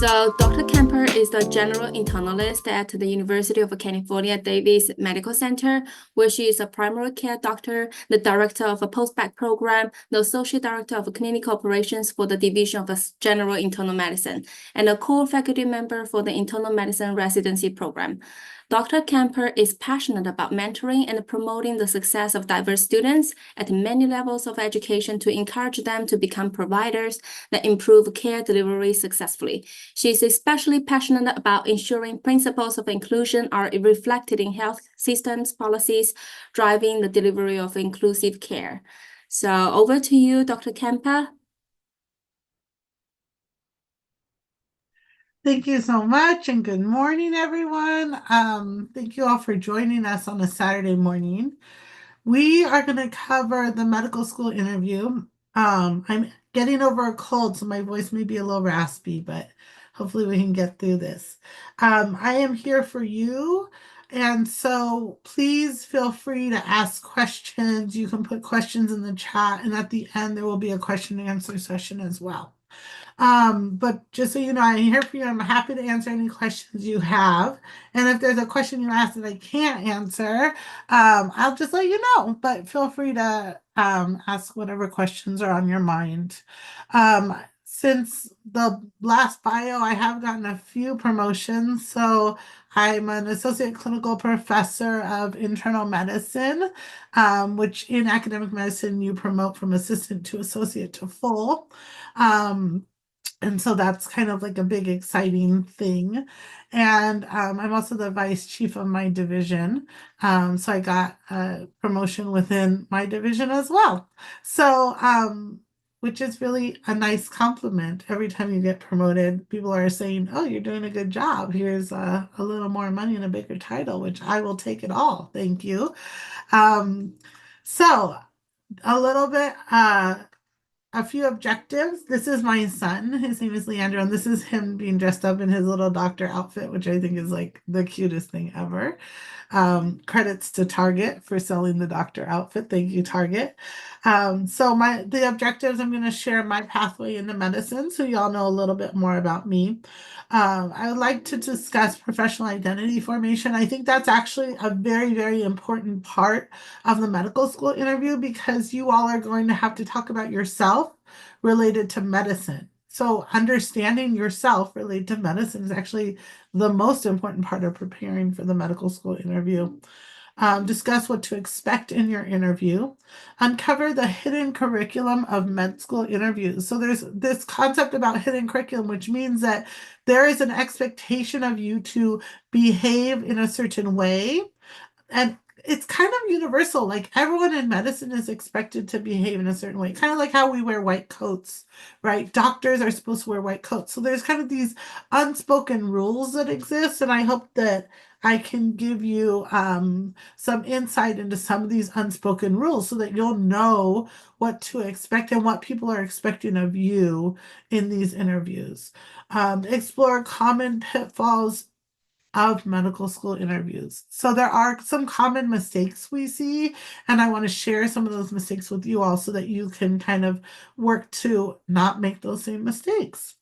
So Dr. Camper is the general internalist at the University of California, Davis Medical Center, where she is a primary care doctor, the director of a Post Baccalaureate Program, the associate director of clinical operations for the Division of General Internal Medicine, and a core faculty member for the Internal Medicine Residency Program. Dr. Camper is passionate about mentoring and promoting the success of diverse students at many levels of education to encourage them to become providers that improve care delivery successfully. She is especially passionate about ensuring principles of inclusion are reflected in health systems policies, driving the delivery of inclusive care. So over to you, Dr. Campa. Thank you so much, and good morning, everyone. Thank you all for joining us on a Saturday morning. We are going to cover the medical school interview. I'm getting over a cold, so my voice may be a little raspy, but hopefully we can get through this. I am here for you, and so please feel free to ask questions. You can put questions in the chat, and at the end, there will be a question and answer session as well. But just so you know, I'm here for you. I'm happy to answer any questions you have. And if there's a question you ask that I can't answer, I'll just let you know. But feel free to ask whatever questions are on your mind. Since the last bio, I have gotten a few promotions. So I'm an associate clinical professor of internal medicine, which in academic medicine you promote from assistant to associate to full. And so that's kind of like a big exciting thing. And I'm also the vice chief of my division. So I got a promotion within my division as well. So, which is really a nice compliment. Every time you get promoted, people are saying, "Oh, you're doing a good job. Here's a little more money and a bigger title," which I will take it all. Thank you. Um, so a little bit, a few objectives. This is my son. His name is Leandro, and this is him being dressed up in his little doctor outfit, which I think is like the cutest thing ever. Credits to Target for selling the doctor outfit. Thank you, Target. So the objectives, I'm going to share my pathway into medicine so y'all know a little bit more about me. I would like to discuss professional identity formation. I think that's actually a very, very important part of the medical school interview because you all are going to have to talk about yourself related to medicine. So understanding yourself related to medicine is actually the most important part of preparing for the medical school interview. Discuss what to expect in your interview, uncover the hidden curriculum of med school interviews. So there's this concept about hidden curriculum, which means that there is an expectation of you to behave in a certain way. And it's kind of universal. Like everyone in medicine is expected to behave in a certain way, kind of like how we wear white coats, right? Doctors are supposed to wear white coats. So there's kind of these unspoken rules that exist. And I hope that I can give you some insight into some of these unspoken rules so that you'll know what to expect and what people are expecting of you in these interviews. Explore common pitfalls of medical school interviews. So there are some common mistakes we see, and I want to share some of those mistakes with you all so that you can kind of work to not make those same mistakes.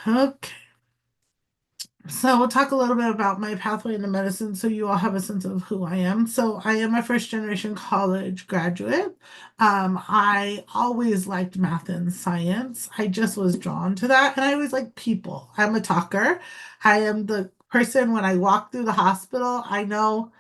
Okay. So we'll talk a little bit about my pathway into medicine so you all have a sense of who I am. So I am a first generation college graduate. I always liked math and science. I just was drawn to that. And I always like people. I'm a talker. I am the person when I walk through the hospital, I know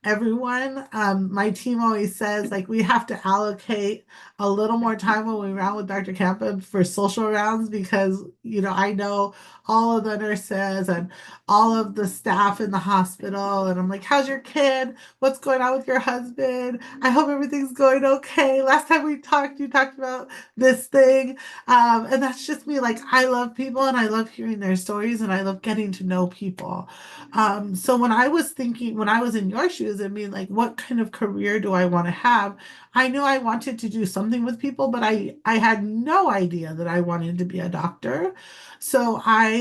everyone. My team always says like we have to allocate a little more time when we round with Dr. Campa for social rounds because I know all of the nurses and all of the staff in the hospital, and I'm like, "How's your kid? What's going on with your husband? I hope everything's going okay. Last time we talked, you talked about this thing," and that's just me. Like I love people and I love hearing their stories and I love getting to know people. So when I was thinking, when I was in your shoes, I mean, like, what kind of career do I want to have? I knew I wanted to do something with people, but I had no idea that I wanted to be a doctor. So I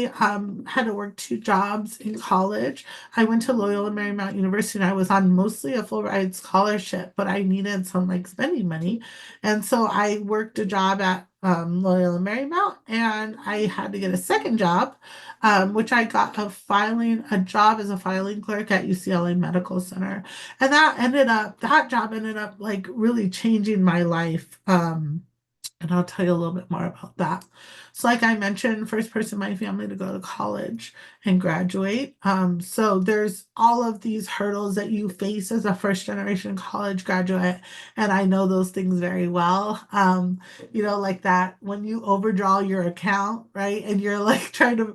had to work two jobs in college. I went to Loyola Marymount University and I was on mostly a full ride scholarship, but I needed some like spending money. And so I worked a job at Loyola Marymount, and I had to get a second job, which I got a job as a filing clerk at UCLA Medical Center. And that job ended up like really changing my life. And I'll tell you a little bit more about that. So, like I mentioned, first person in my family to go to college and graduate. So there's all of these hurdles that you face as a first generation college graduate, and I know those things very well. Like that when you overdraw your account, right, and you're like trying to,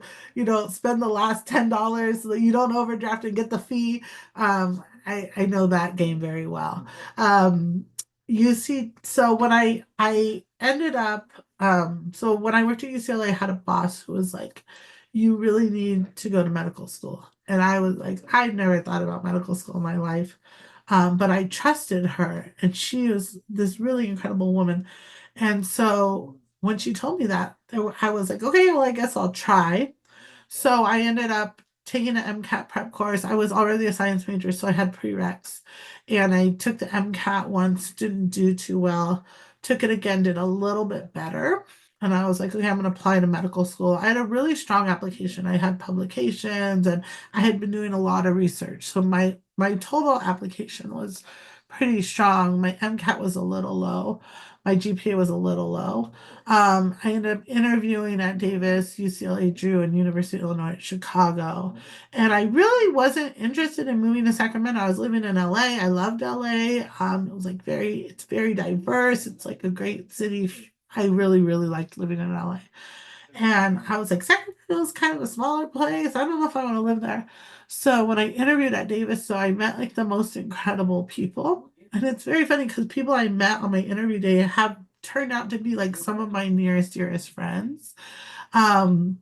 spend the last $10 so that you don't overdraft and get the fee. I know that game very well. Um, you see, so when I ended up so when I worked at UCLA, I had a boss who was like, you really need to go to medical school. And I was like, I'd never thought about medical school in my life. But I trusted her, and she was this really incredible woman. And so when she told me that, I was like, okay, well, I guess I'll try. So I ended up taking an MCAT prep course. I was already a science major, so I had prereqs. And I took the MCAT once, didn't do too well. Took it again, did a little bit better. And I was like, okay, I'm going to apply to medical school. I had a really strong application. I had publications and I had been doing a lot of research. So my total application was pretty strong. My MCAT was a little low. My GPA was a little low. I ended up interviewing at Davis, UCLA Drew, and University of Illinois at Chicago. And I really wasn't interested in moving to Sacramento. I was living in LA. I loved LA. It was like it's very diverse. It's like a great city. I really, really liked living in LA. And I was like, Sacramento is kind of a smaller place. I don't know if I want to live there. So when I interviewed at Davis, so I met like the most incredible people. And it's very funny because people I met on my interview day have turned out to be like some of my nearest, dearest friends. Um,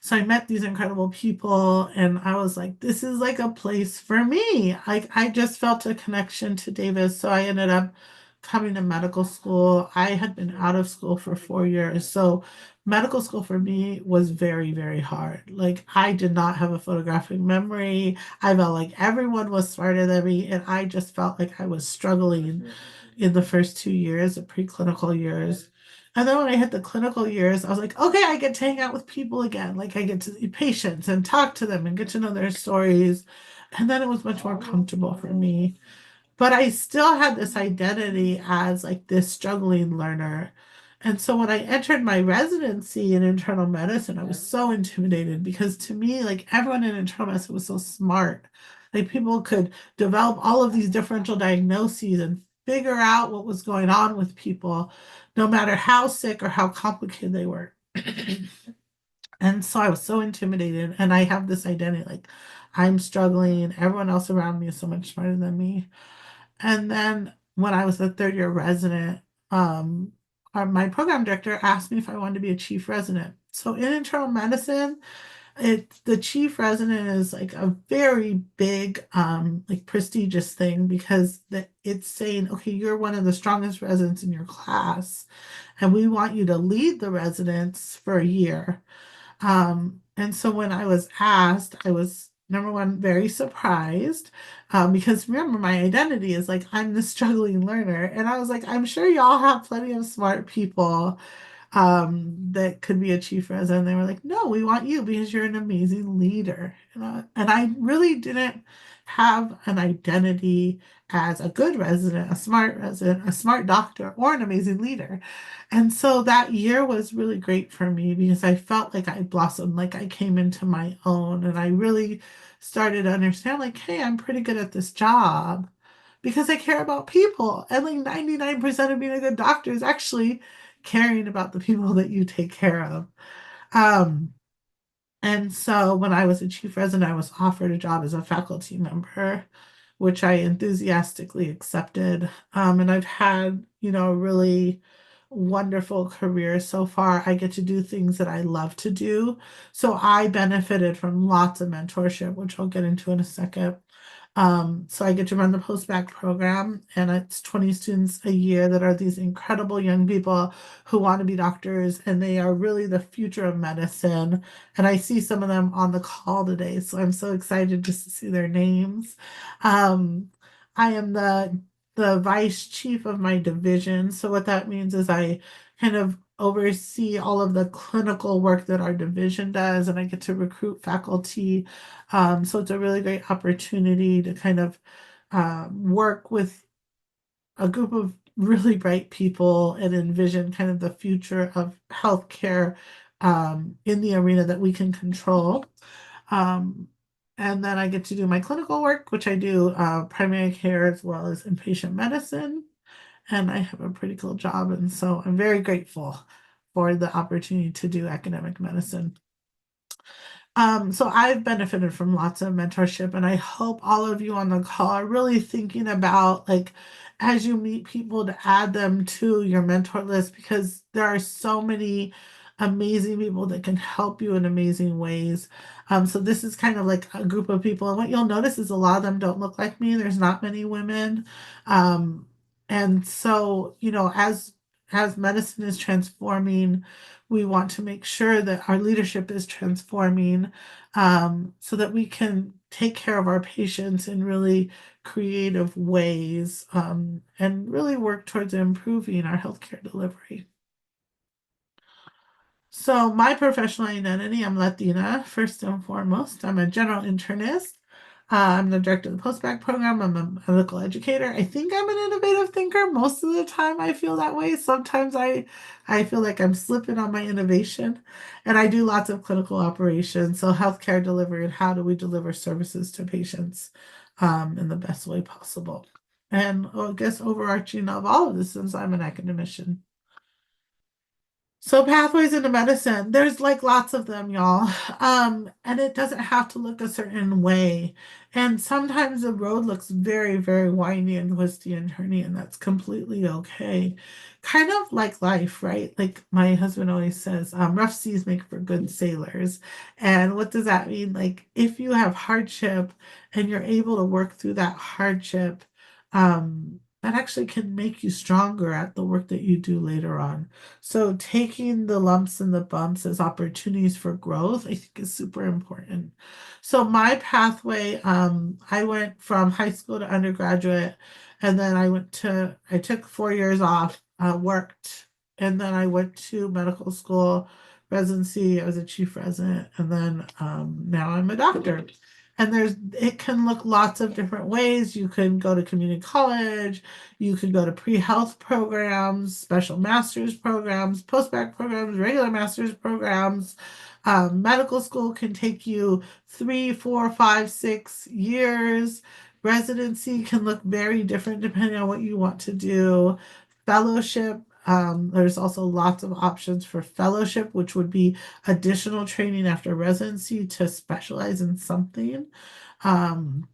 so I met these incredible people, and I was like, this is like a place for me. I just felt a connection to Davis. So I ended up coming to medical school. I had been out of school for 4 years. So medical school for me was very, very hard. Like I did not have a photographic memory. I felt like everyone was smarter than me, and I just felt like I was struggling in the first 2 years, the preclinical years. And then when I hit the clinical years, I was like, okay, I get to hang out with people again. Like I get to see patients and talk to them and get to know their stories. And then it was much more comfortable for me. But I still had this identity as like this struggling learner. And so when I entered my residency in internal medicine, I was so intimidated because to me, like everyone in internal medicine was so smart. Like people could develop all of these differential diagnoses and figure out what was going on with people, no matter how sick or how complicated they were. And so I was so intimidated, and I have this identity like I'm struggling, everyone else around me is so much smarter than me. And then when I was a third year resident, my program director asked me if I wanted to be a chief resident. So in internal medicine, the chief resident is like a very big, like prestigious thing because it's saying, okay, you're one of the strongest residents in your class, and we want you to lead the residents for a year. And so when I was asked, I was number one, very surprised, because remember, my identity is like I'm the struggling learner. And I was like, I'm sure y'all have plenty of smart people that could be a chief resident. They were like, no, we want you because you're an amazing leader. And I really didn't have an identity as a good resident, a smart doctor, or an amazing leader. And so that year was really great for me because I felt like I blossomed, like I came into my own, and I really started to understand, like, hey, I'm pretty good at this job because I care about people. And like 99% of being a good doctor is actually caring about the people that you take care of. Um, and so when I was a chief resident, I was offered a job as a faculty member, which I enthusiastically accepted. And I've had, a really wonderful career so far. I get to do things that I love to do. So I benefited from lots of mentorship, which I'll get into in a second. So I get to run the Post Bac program, and it's 20 students a year that are these incredible young people who want to be doctors, and they are really the future of medicine. And I see some of them on the call today, so I'm so excited just to see their names. I am the vice chief of my division. So what that means is I kind of oversee all of the clinical work that our division does, and I get to recruit faculty. So it's a really great opportunity to kind of work with a group of really bright people and envision kind of the future of healthcare in the arena that we can control. Um, and then I get to do my clinical work, which I do primary care as well as inpatient medicine. And I have a pretty cool job. And so I'm very grateful for the opportunity to do academic medicine. So I've benefited from lots of mentorship, and I hope all of you on the call are really thinking about, like, as you meet people, to add them to your mentor list, because there are so many amazing people that can help you in amazing ways. So this is kind of like a group of people, and what you'll notice is a lot of them don't look like me. There's not many women. Um, and so, as medicine is transforming, we want to make sure that our leadership is transforming, so that we can take care of our patients in really creative ways, and really work towards improving our healthcare delivery. So my professional identity, I'm Latina, first and foremost. I'm a general internist. I'm the director of the Post Bac program. I'm a medical educator. I think I'm an innovative thinker. Most of the time I feel that way. Sometimes I feel like I'm slipping on my innovation. And I do lots of clinical operations, so healthcare delivery, and how do we deliver services to patients in the best way possible. And I guess overarching of all of this, since I'm an academician. So pathways into medicine, there's like lots of them, y'all. And it doesn't have to look a certain way. And sometimes the road looks very, very windy and twisty and turny, and that's completely okay. Kind of like life, right? Like my husband always says, rough seas make for good sailors. And what does that mean? Like if you have hardship and you're able to work through that hardship, that actually can make you stronger at the work that you do later on. So taking the lumps and the bumps as opportunities for growth, I think is super important. So my pathway, I went from high school to undergraduate, and then I took 4 years off, worked, and then I went to medical school residency. I was a chief resident, and then now I'm a doctor. And it can look lots of different ways. You can go to community college, you could go to pre-health programs, special master's programs, post-bac programs, regular master's programs. Medical school can take you 3, 4, 5, 6 years. Residency can look very different depending on what you want to do. Fellowship, there's also lots of options for fellowship, which would be additional training after residency to specialize in something. Um,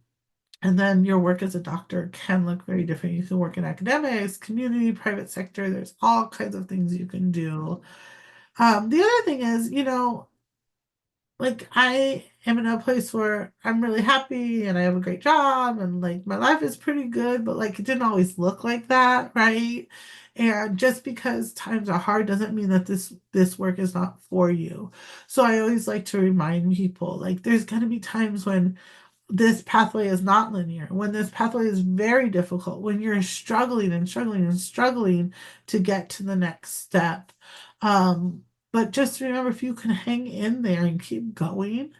and then your work as a doctor can look very different. You can work in academics, community, private sector. There's all kinds of things you can do. The other thing is, like I am in a place where I'm really happy and I have a great job and like my life is pretty good, but like it didn't always look like that, right? And just because times are hard doesn't mean that this work is not for you. So I always like to remind people, like there's going to be times when this pathway is not linear, when this pathway is very difficult, when you're struggling and struggling and struggling to get to the next step. But just remember, if you can hang in there and keep going,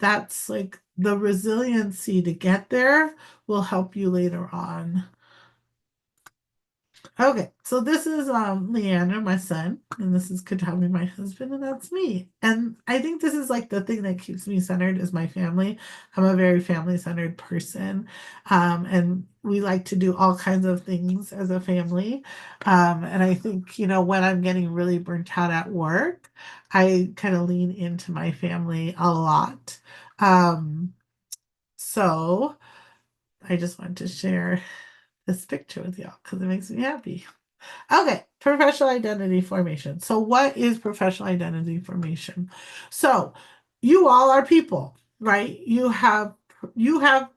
that's like the resiliency to get there will help you later on. Okay, so this is Leander, my son, and this is Katami, my husband, and that's me. And I think this is like the thing that keeps me centered is my family. I'm a very family-centered person, and we like to do all kinds of things as a family. And I think, when I'm getting really burnt out at work, I kind of lean into my family a lot. So I just wanted to share this picture with y'all because it makes me happy. Okay, professional identity formation. So, what is professional identity formation? So, you all are people, right? You have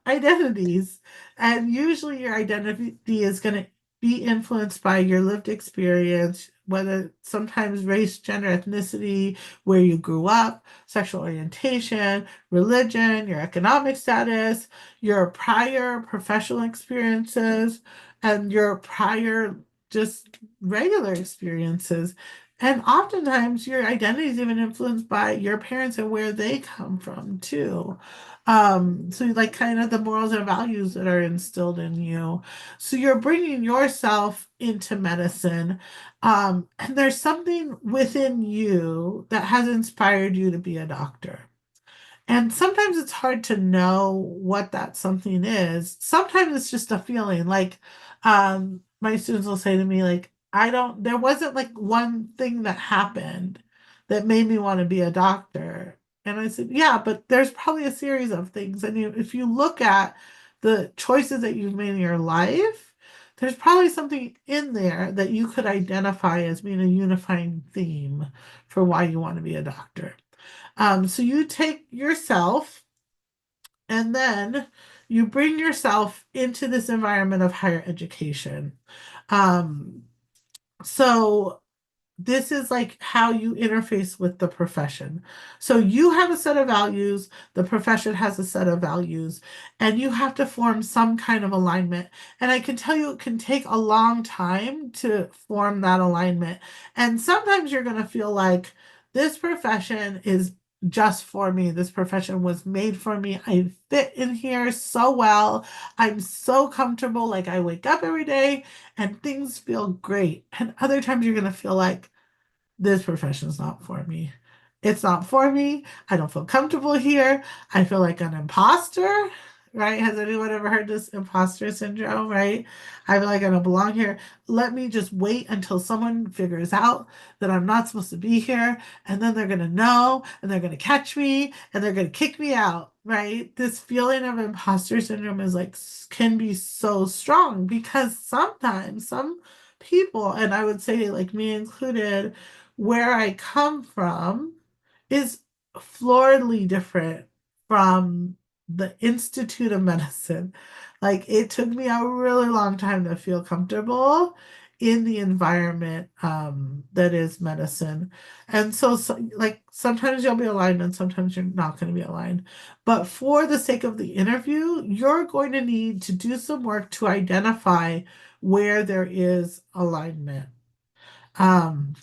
identities, and usually your identity is going to be influenced by your lived experience, whether sometimes race, gender, ethnicity, where you grew up, sexual orientation, religion, your economic status, your prior professional experiences, and your prior just regular experiences. And oftentimes your identity is even influenced by your parents and where they come from too. So like kind of the morals and values that are instilled in you. So you're bringing yourself into medicine. And there's something within you that has inspired you to be a doctor. And sometimes it's hard to know what that something is. Sometimes it's just a feeling. Like my students will say to me, like, I don't, there wasn't like one thing that happened that made me want to be a doctor. And I said, yeah, but there's probably a series of things. And if you look at the choices that you've made in your life, there's probably something in there that you could identify as being a unifying theme for why you want to be a doctor. So you take yourself and then you bring yourself into this environment of higher education. Um, so this is like how you interface with the profession. So you have a set of values, the profession has a set of values, and you have to form some kind of alignment. And I can tell you it can take a long time to form that alignment. And sometimes you're going to feel like this profession is just for me. This profession was made for me. I fit in here so well. I'm so comfortable. Like I wake up every day and things feel great. And other times you're going to feel like this profession is not for me. It's not for me. I don't feel comfortable here. I feel like an imposter, right? Has anyone ever heard this imposter syndrome, right? I feel like I don't belong here. Let me just wait until someone figures out that I'm not supposed to be here, and then they're going to know, and they're going to catch me, and they're going to kick me out, right? This feeling of imposter syndrome is like, can be so strong because sometimes some people, and I would say like me included, where I come from is floridly different from the Institute of Medicine. Like it took me a really long time to feel comfortable in the environment that is medicine. And so like sometimes you'll be aligned and sometimes you're not going to be aligned. But for the sake of the interview, you're going to need to do some work to identify where there is alignment. Um,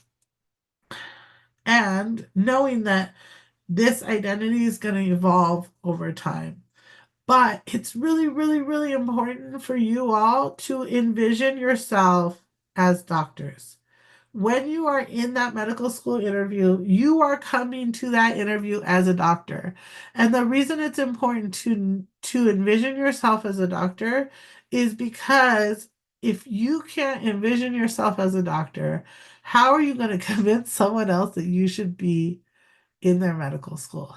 and knowing that this identity is going to evolve over time. But it's really, really, really important for you all to envision yourself as doctors. When you are in that medical school interview, you are coming to that interview as a doctor. And the reason it's important to envision yourself as a doctor is because if you can't envision yourself as a doctor, how are you going to convince someone else that you should be in their medical school?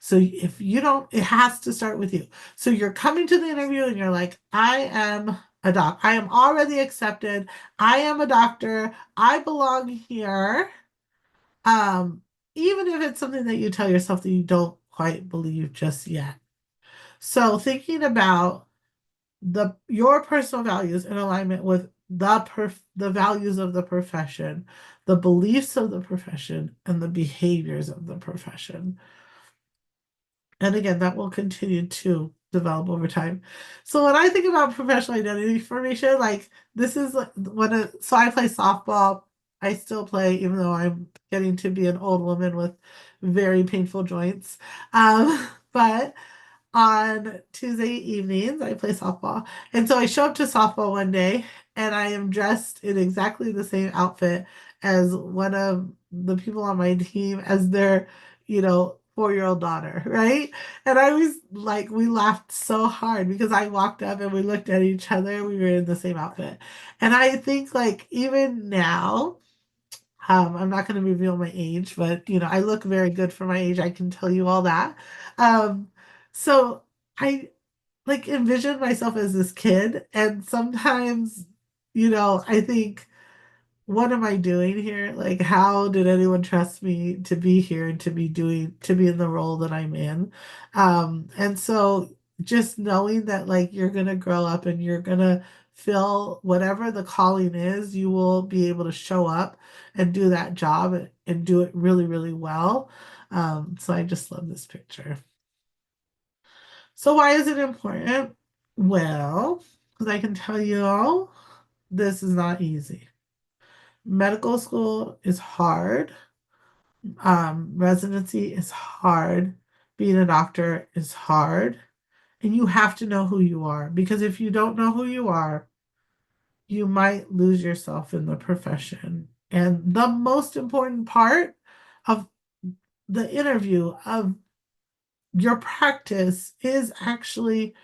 So if you don't, it has to start with you. So you're coming to the interview and you're like, I am a doc. I am already accepted. I am a doctor. I belong here. Um, Even if it's something that you tell yourself that you don't quite believe just yet. So thinking about the your personal values in alignment with the values of the profession, the beliefs of the profession, and the behaviors of the profession. And again, that will continue to develop over time. So when I think about professional identity formation, like this is like so I play softball. I still play, even though I'm getting to be an old woman with very painful joints. But on Tuesday evenings, I play softball. And so I show up to softball one day and I am dressed in exactly the same outfit as one of the people on my team as their, 4-year-old daughter, right? And I was like, we laughed so hard because I walked up and we looked at each other. We were in the same outfit. And I think like even now, I'm not going to reveal my age, but I look very good for my age. I can tell you all that. Um, so I like envision myself as this kid, and sometimes, I think, what am I doing here? Like, how did anyone trust me to be here and to be in the role that I'm in? And so just knowing that like you're gonna grow up and you're gonna fill whatever the calling is, you will be able to show up and do that job and do it really, really well. So I just love this picture. So why is it important? Well, because I can tell you all. this is not easy. Medical school is hard. Residency is hard. Being a doctor is hard. And you have to know who you are, because if you don't know who you are, you might lose yourself in the profession. And the most important part of the interview, of your practice, is actually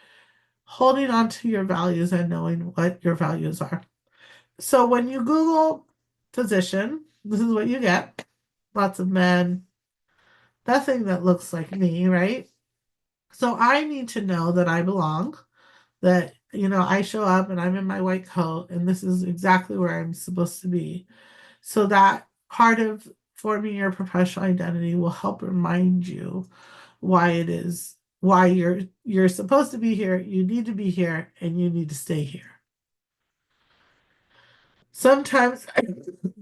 holding on to your values and knowing what your values are. So when you Google physician, this is what you get. Lots of men, nothing that looks like me, right? So I need to know that I belong, that, I show up and I'm in my white coat and this is exactly where I'm supposed to be. So that part of forming your professional identity will help remind you why it is, why you're supposed to be here, you need to be here, and you need to stay here. Sometimes,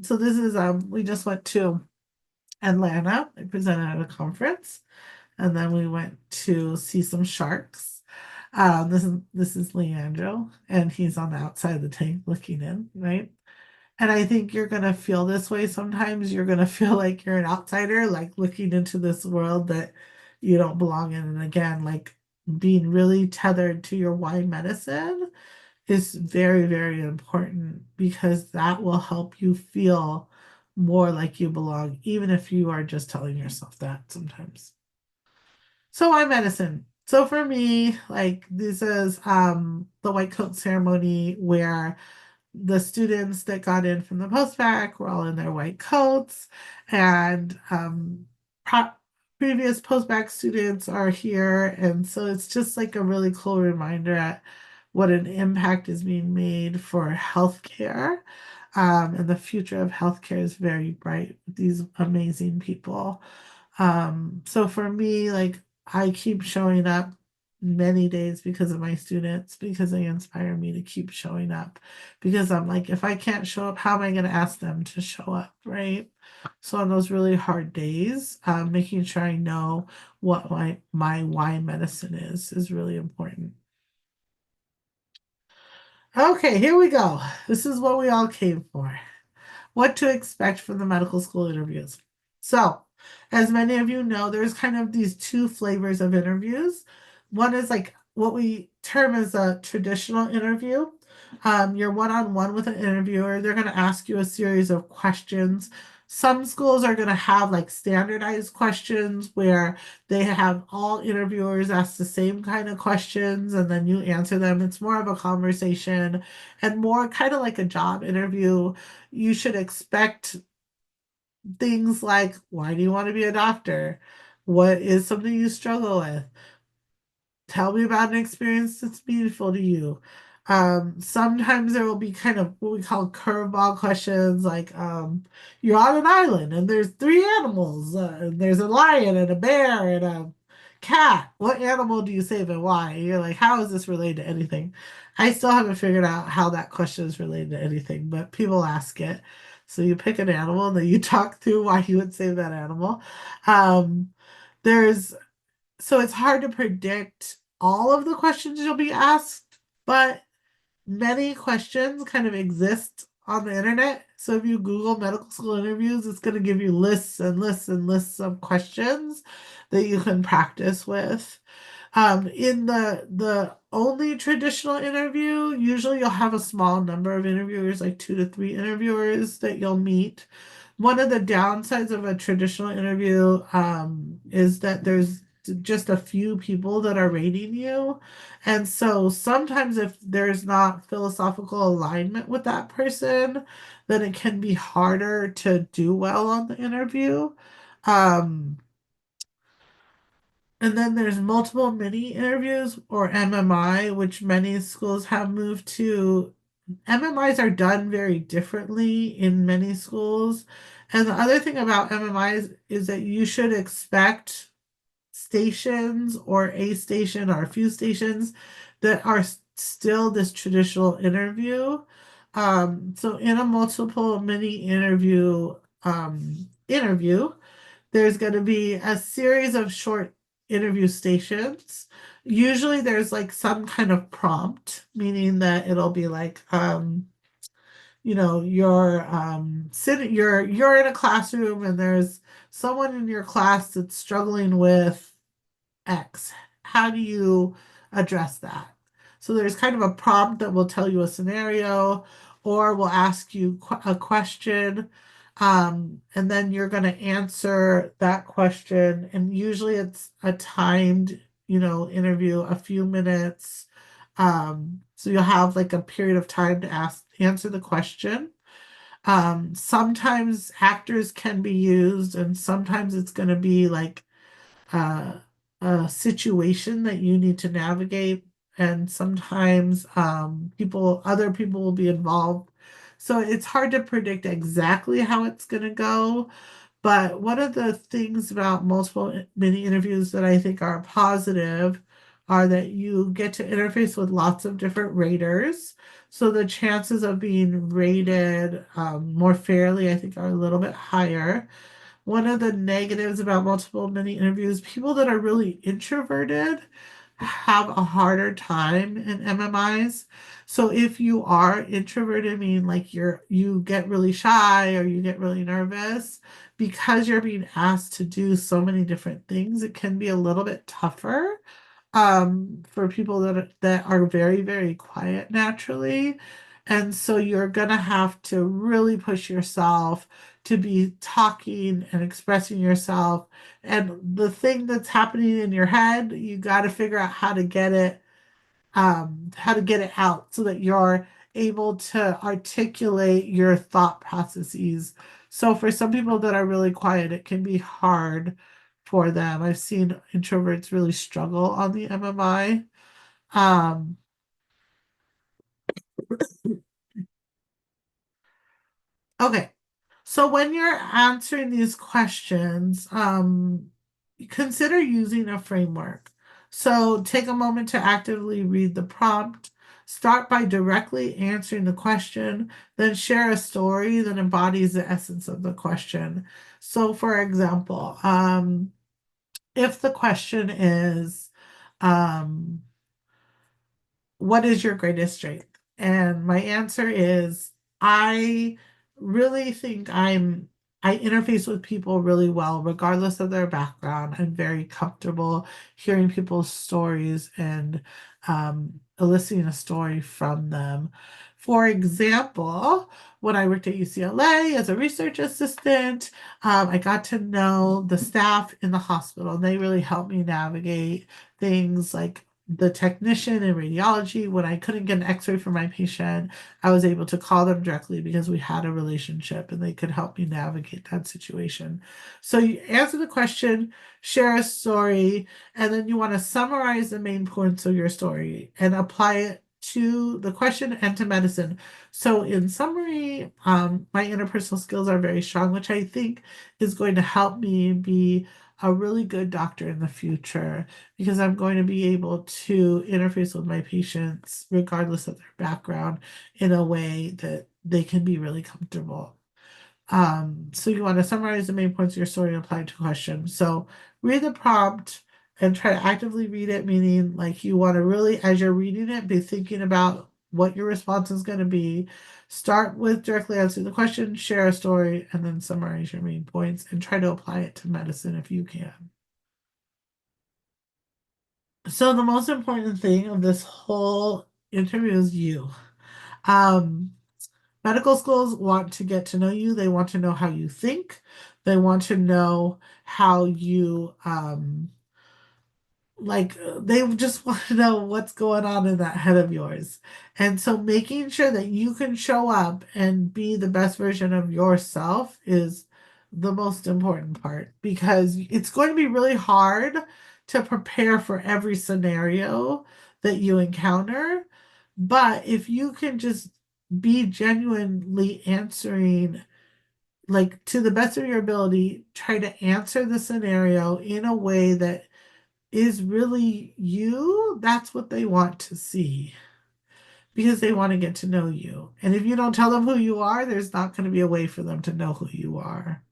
so this is we just went to Atlanta. I presented at a conference, and then we went to see some sharks. This is Leandro, and he's on the outside of the tank looking in, right? And I think you're gonna feel this way sometimes. You're gonna feel like you're an outsider, like looking into this world that you don't belong in. And again, like being really tethered to your why medicine is very, very important, because that will help you feel more like you belong, even if you are just telling yourself that sometimes. So why medicine? So for me, like this is the white coat ceremony where the students that got in from the post-bac were all in their white coats, and previous post-bac students are here, and so it's just like a really cool reminder at what an impact is being made for healthcare. And the future of healthcare is very bright with these amazing people. So for me, like I keep showing up many days because of my students, because they inspire me to keep showing up. Because I'm like, if I can't show up, how am I going to ask them to show up, right? So on those really hard days, making sure I know what my why medicine is really important. Okay, here we go. This is what we all came for. What to expect from the medical school interviews. So, as many of you know, there's kind of these two flavors of interviews. One is like what we term as a traditional interview. You're one-on-one with an interviewer. They're going to ask you a series of questions. Some schools are going to have like standardized questions where they have all interviewers ask the same kind of questions and then you answer them. It's more of a conversation and more kind of like a job interview. You should expect things like, why do you want to be a doctor? What is something you struggle with? Tell me about an experience that's meaningful to you. Sometimes there will be kind of what we call curveball questions, like you're on an island and there's three animals. And there's a lion and a bear and a cat. What animal do you save and why? And you're like, how is this related to anything? I still haven't figured out how that question is related to anything, but people ask it. So you pick an animal and then you talk through why you would save that animal. Um, there's so it's hard to predict all of the questions you'll be asked, but many questions kind of exist on the internet. So if you Google medical school interviews, it's going to give you lists and lists and lists of questions that you can practice with. In the only traditional interview, usually you'll have a small number of interviewers, like 2 to 3 interviewers that you'll meet. One of the downsides of a traditional interview is that there's just a few people that are rating you. And so sometimes if there's not philosophical alignment with that person, then it can be harder to do well on the interview. Um, and then there's multiple mini interviews, or MMI, which many schools have moved to. MMIs are done very differently in many schools. And the other thing about MMIs is that you should expect stations or a station or a few stations that are still this traditional interview. So in a multiple mini interview, there's going to be a series of short interview stations. Usually there's like some kind of prompt, meaning that it'll be like, you're sitting, you're in a classroom and there's someone in your class that's struggling with X. How do you address that? So there's kind of a prompt that will tell you a scenario or will ask you a question. And then you're going to answer that question. And usually it's a timed, interview, a few minutes. So you'll have like a period of time to answer the question. Sometimes actors can be used, and sometimes it's going to be like uh, a situation that you need to navigate, and sometimes other people will be involved. So it's hard to predict exactly how it's going to go. But one of the things about multiple mini interviews that I think are positive are that you get to interface with lots of different raters. So the chances of being rated more fairly, I think, are a little bit higher. One of the negatives about multiple mini interviews, people that are really introverted have a harder time in MMIs. So if you are introverted, meaning like you get really shy or you get really nervous, because you're being asked to do so many different things, it can be a little bit tougher for people that are very, very quiet naturally. And so you're gonna have to really push yourself to be talking and expressing yourself. And the thing that's happening in your head, you got to figure out how to get it out so that you're able to articulate your thought processes. So for some people that are really quiet, it can be hard for them. I've seen introverts really struggle on the MMI. Um, okay. So when you're answering these questions, consider using a framework. So take a moment to actively read the prompt. Start by directly answering the question, then share a story that embodies the essence of the question. So, for example, if the question is, um, what is your greatest strength? And my answer is I really think I interface with people really well, regardless of their background. I'm very comfortable hearing people's stories and eliciting a story from them. For example, when I worked at UCLA as a research assistant, I got to know the staff in the hospital. They really helped me navigate things like the technician in radiology. When I couldn't get an x-ray for my patient, I was able to call them directly because we had a relationship and they could help me navigate that situation. So you answer the question, share a story, and then you want to summarize the main points of your story and apply it to the question and to medicine. So in summary, my interpersonal skills are very strong, which I think is going to help me be a really good doctor in the future because I'm going to be able to interface with my patients regardless of their background in a way that they can be really comfortable. So you want to summarize the main points of your story and apply it to a question. So read the prompt and try to actively read it, meaning like you want to really, as you're reading it, be thinking about what your response is going to be. Start with directly answering the question, share a story, and then summarize your main points and try to apply it to medicine if you can. So the most important thing of this whole interview is you. Um, Medical schools want to get to know you. They want to know how you think. They want to know how you they just want to know what's going on in that head of yours. And so making sure that you can show up and be the best version of yourself is the most important part because it's going to be really hard to prepare for every scenario that you encounter. But if you can just be genuinely answering, like to the best of your ability, try to answer the scenario in a way that is really you, that's what they want to see because they want to get to know you. And if you don't tell them who you are, there's not going to be a way for them to know who you are.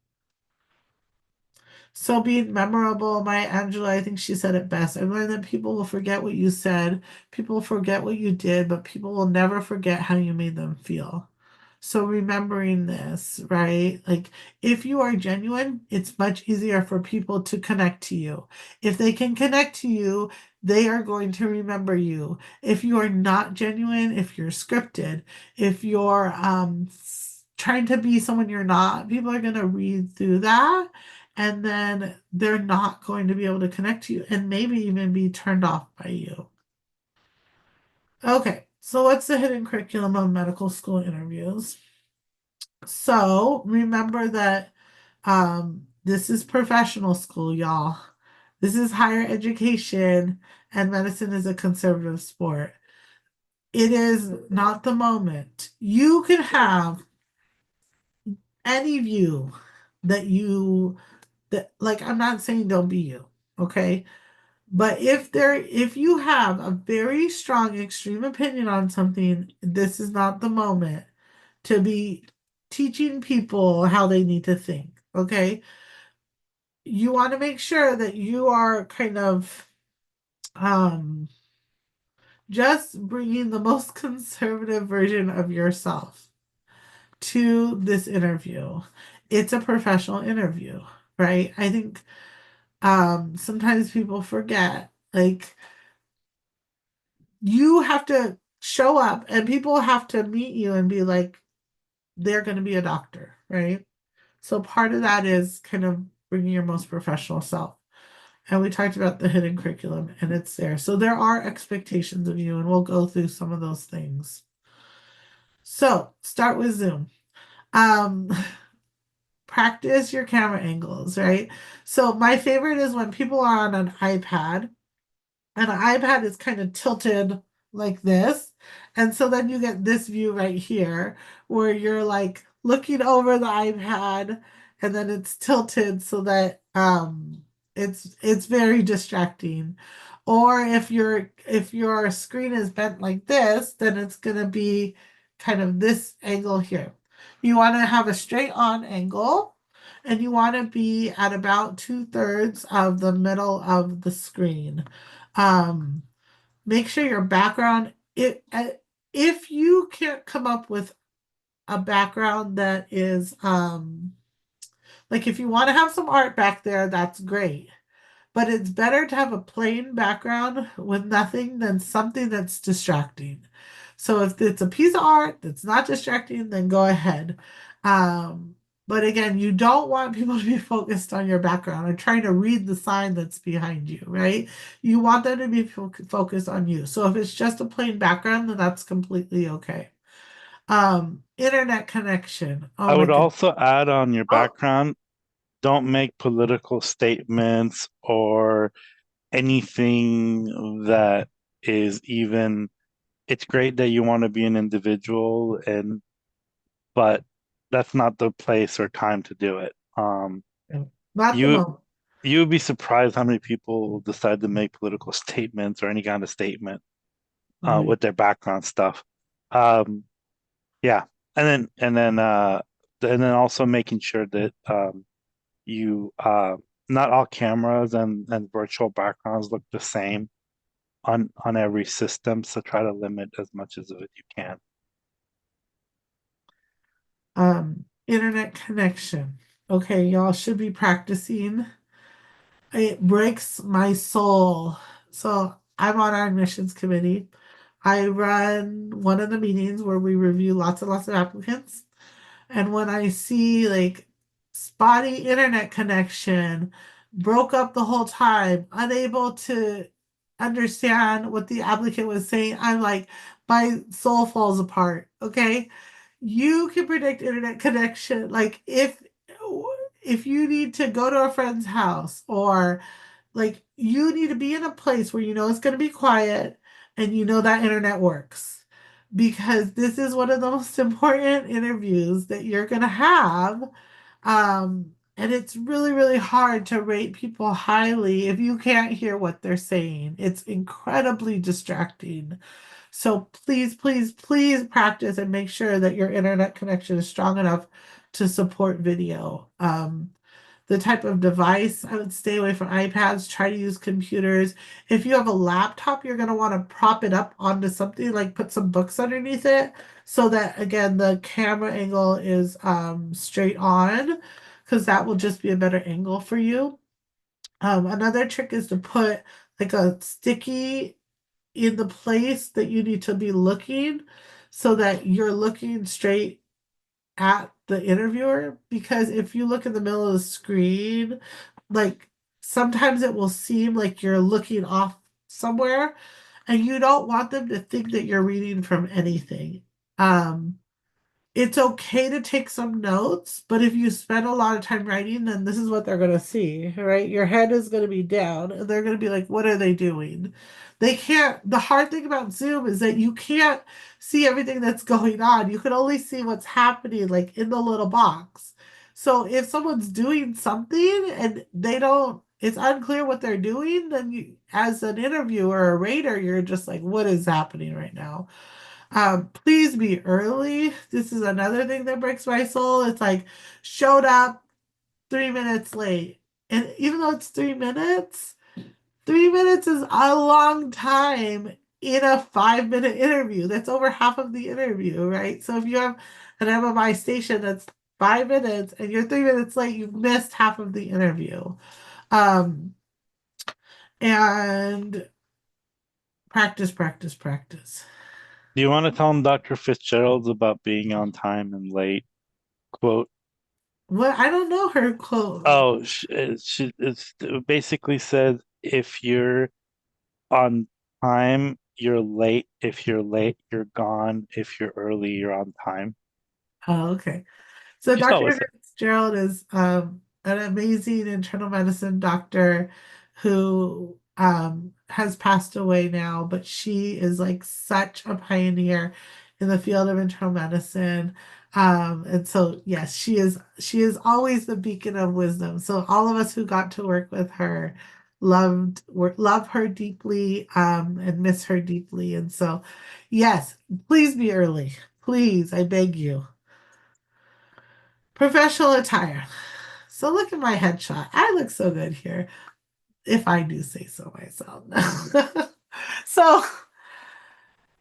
So being memorable, Maya Angelou, I think she said it best. I learned that people will forget what you said, people will forget what you did, but people will never forget how you made them feel. So remembering this, right? Like if you are genuine, it's much easier for people to connect to you. If they can connect to you, they are going to remember you. If you are not genuine, if you're scripted, if you're trying to be someone you're not, people are going to read through that and then they're not going to be able to connect to you and maybe even be turned off by you. Okay, so what's the hidden curriculum of medical school interviews? So remember that this is professional school, y'all. This is higher education, and medicine is a conservative sport. It is not the moment. You can have any view that like I'm not saying don't be you, okay? But if you have a very strong extreme opinion on something, this is not the moment to be teaching people how they need to think, okay? You want to make sure that you are kind of um just bringing the most conservative version of yourself to this interview. It's a professional interview, right? I think sometimes people forget like you have to show up and people have to meet you and be like they're going to be a doctor, right? So part of that is kind of bringing your most professional self. And we talked about the hidden curriculum and it's there. So there are expectations of you and we'll go through some of those things. So start with Zoom. Um, practice your camera angles, right? So my favorite is when people are on an iPad and an iPad is kind of tilted like this. And so then you get this view right here where you're like looking over the iPad and then it's tilted so that it's very distracting. Or if your screen is bent like this, then it's gonna be kind of this angle here. You want to have a straight on angle and you want to be at about 2/3 of the middle of the screen. Um, make sure your background, if you can't come up with a background that is like if you want to have some art back there, that's great. But it's better to have a plain background with nothing than something that's distracting. So if it's a piece of art that's not distracting, then go ahead. Um, but again, you don't want people to be focused on your background or trying to read the sign that's behind you, right? You want them to be focused on you. So if it's just a plain background, then that's completely okay. Internet connection. Oh I my would goodness. also add on your Oh, background, don't make political statements or anything that is even, it's great that you want to be an individual and but that's not the place or time to do it. not the You moment. you would be surprised how many people decide to make political statements or any kind of statement Right. with their background stuff. Um, yeah, and then also making sure that you not all cameras and virtual backgrounds look the same on every system, so try to limit as much as of it you can. Internet connection. Okay, y'all should be practicing. It breaks my soul. So I'm on our admissions committee. I run one of the meetings where we review lots and lots of applicants. And when I see like spotty internet connection, broke up the whole time, unable to understand what the applicant was saying, I'm like, my soul falls apart. Okay. You can predict internet connection. Like if you need to go to a friend's house or like you need to be in a place where you know it's going to be quiet and you know that internet works because this is one of the most important interviews that you're going to have. And it's really, really hard to rate people highly if you can't hear what they're saying. It's incredibly distracting. So please, please, please practice and make sure that your internet connection is strong enough to support video. The type of device, I would stay away from iPads, try to use computers. If you have a laptop, you're going to want to prop it up onto something, like put some books underneath it so that, again, the camera angle is straight on, because that will just be a better angle for you. Another trick is to put like a sticky in the place that you need to be looking so that you're looking straight at the interviewer, because if you look in the middle of the screen, like sometimes it will seem like you're looking off somewhere, and you don't want them to think that you're reading from anything. It's okay to take some notes, but if you spend a lot of time writing, then this is what they're going to see, right? Your head is going to be down, and they're going to be like, what are they doing? They can't, the hard thing about Zoom is that you can't see everything that's going on. You can only see what's happening, like in the little box. So if someone's doing something and they don't, it's unclear what they're doing, then you, as an interviewer or a rater, you're just like, what is happening right now? Please be early. This is another thing that breaks my soul. It's like showed up 3 minutes late. And even though it's 3 minutes, 3 minutes is a long time in a 5 minute interview. That's over half of the interview, right? So if you have an MMI station that's 5 minutes and you're 3 minutes late, you've missed half of the interview. And practice, practice, practice. Do you want to tell Dr. Fitzgerald's about being on time and late? Quote. What? I don't know her quote. Oh, it basically says if you're on time, you're late. If you're late, you're gone. If you're early, you're on time. Oh, okay. So She's always Dr. Fitzgerald is an amazing internal medicine doctor who has passed away now, but she is like such a pioneer in the field of internal medicine. And so yes, she is always the beacon of wisdom. So all of us who got to work with her love her deeply and miss her deeply. And so yes, please be early. Please, I beg you. Professional attire. So look at my headshot. I look so good here, if I do say so myself. So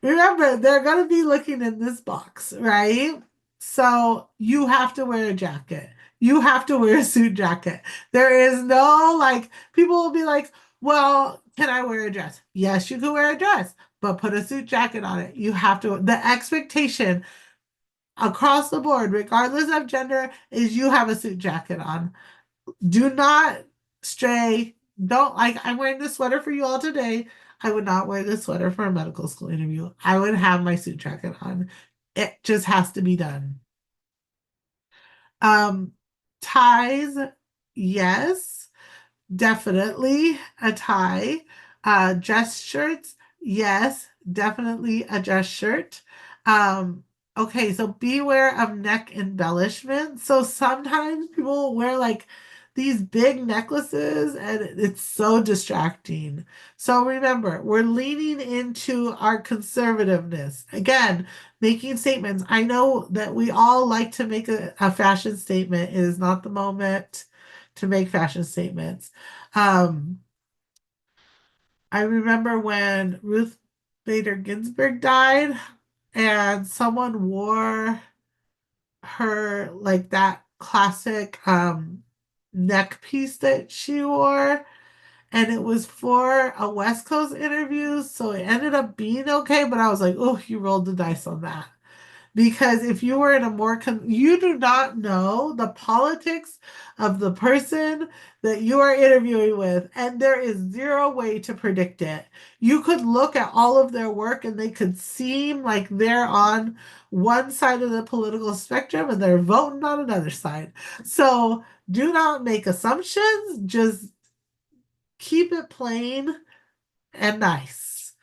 remember, they're going to be looking in this box, right? So you have to wear a jacket. You have to wear a suit jacket. There is no like, people will be like, well, can I wear a dress? Yes, you can wear a dress, but put a suit jacket on it. You have to, the expectation across the board, regardless of gender, is you have a suit jacket on. Do not stray. Don't like, I'm wearing this sweater for you all today. I would not wear this sweater for a medical school interview. I would have my suit jacket on. It just has to be done. Um, ties, yes, definitely a tie. Dress shirts, yes, definitely a dress shirt. Okay, so beware of neck embellishment. So sometimes people wear like these big necklaces and it's so distracting. So remember, we're leaning into our conservativeness. Again, making statements. I know that we all like to make a fashion statement. It is not the moment to make fashion statements. I remember when Ruth Bader Ginsburg died and someone wore her like that classic neck piece that she wore, and it was for a West Coast interview, so it ended up being okay, but I was like, oh, you rolled the dice on that. Because if you were in a more, you do not know the politics of the person that you are interviewing with, and there is zero way to predict it. You could look at all of their work and they could seem like they're on one side of the political spectrum and they're voting on another side. So do not make assumptions, just keep it plain and nice.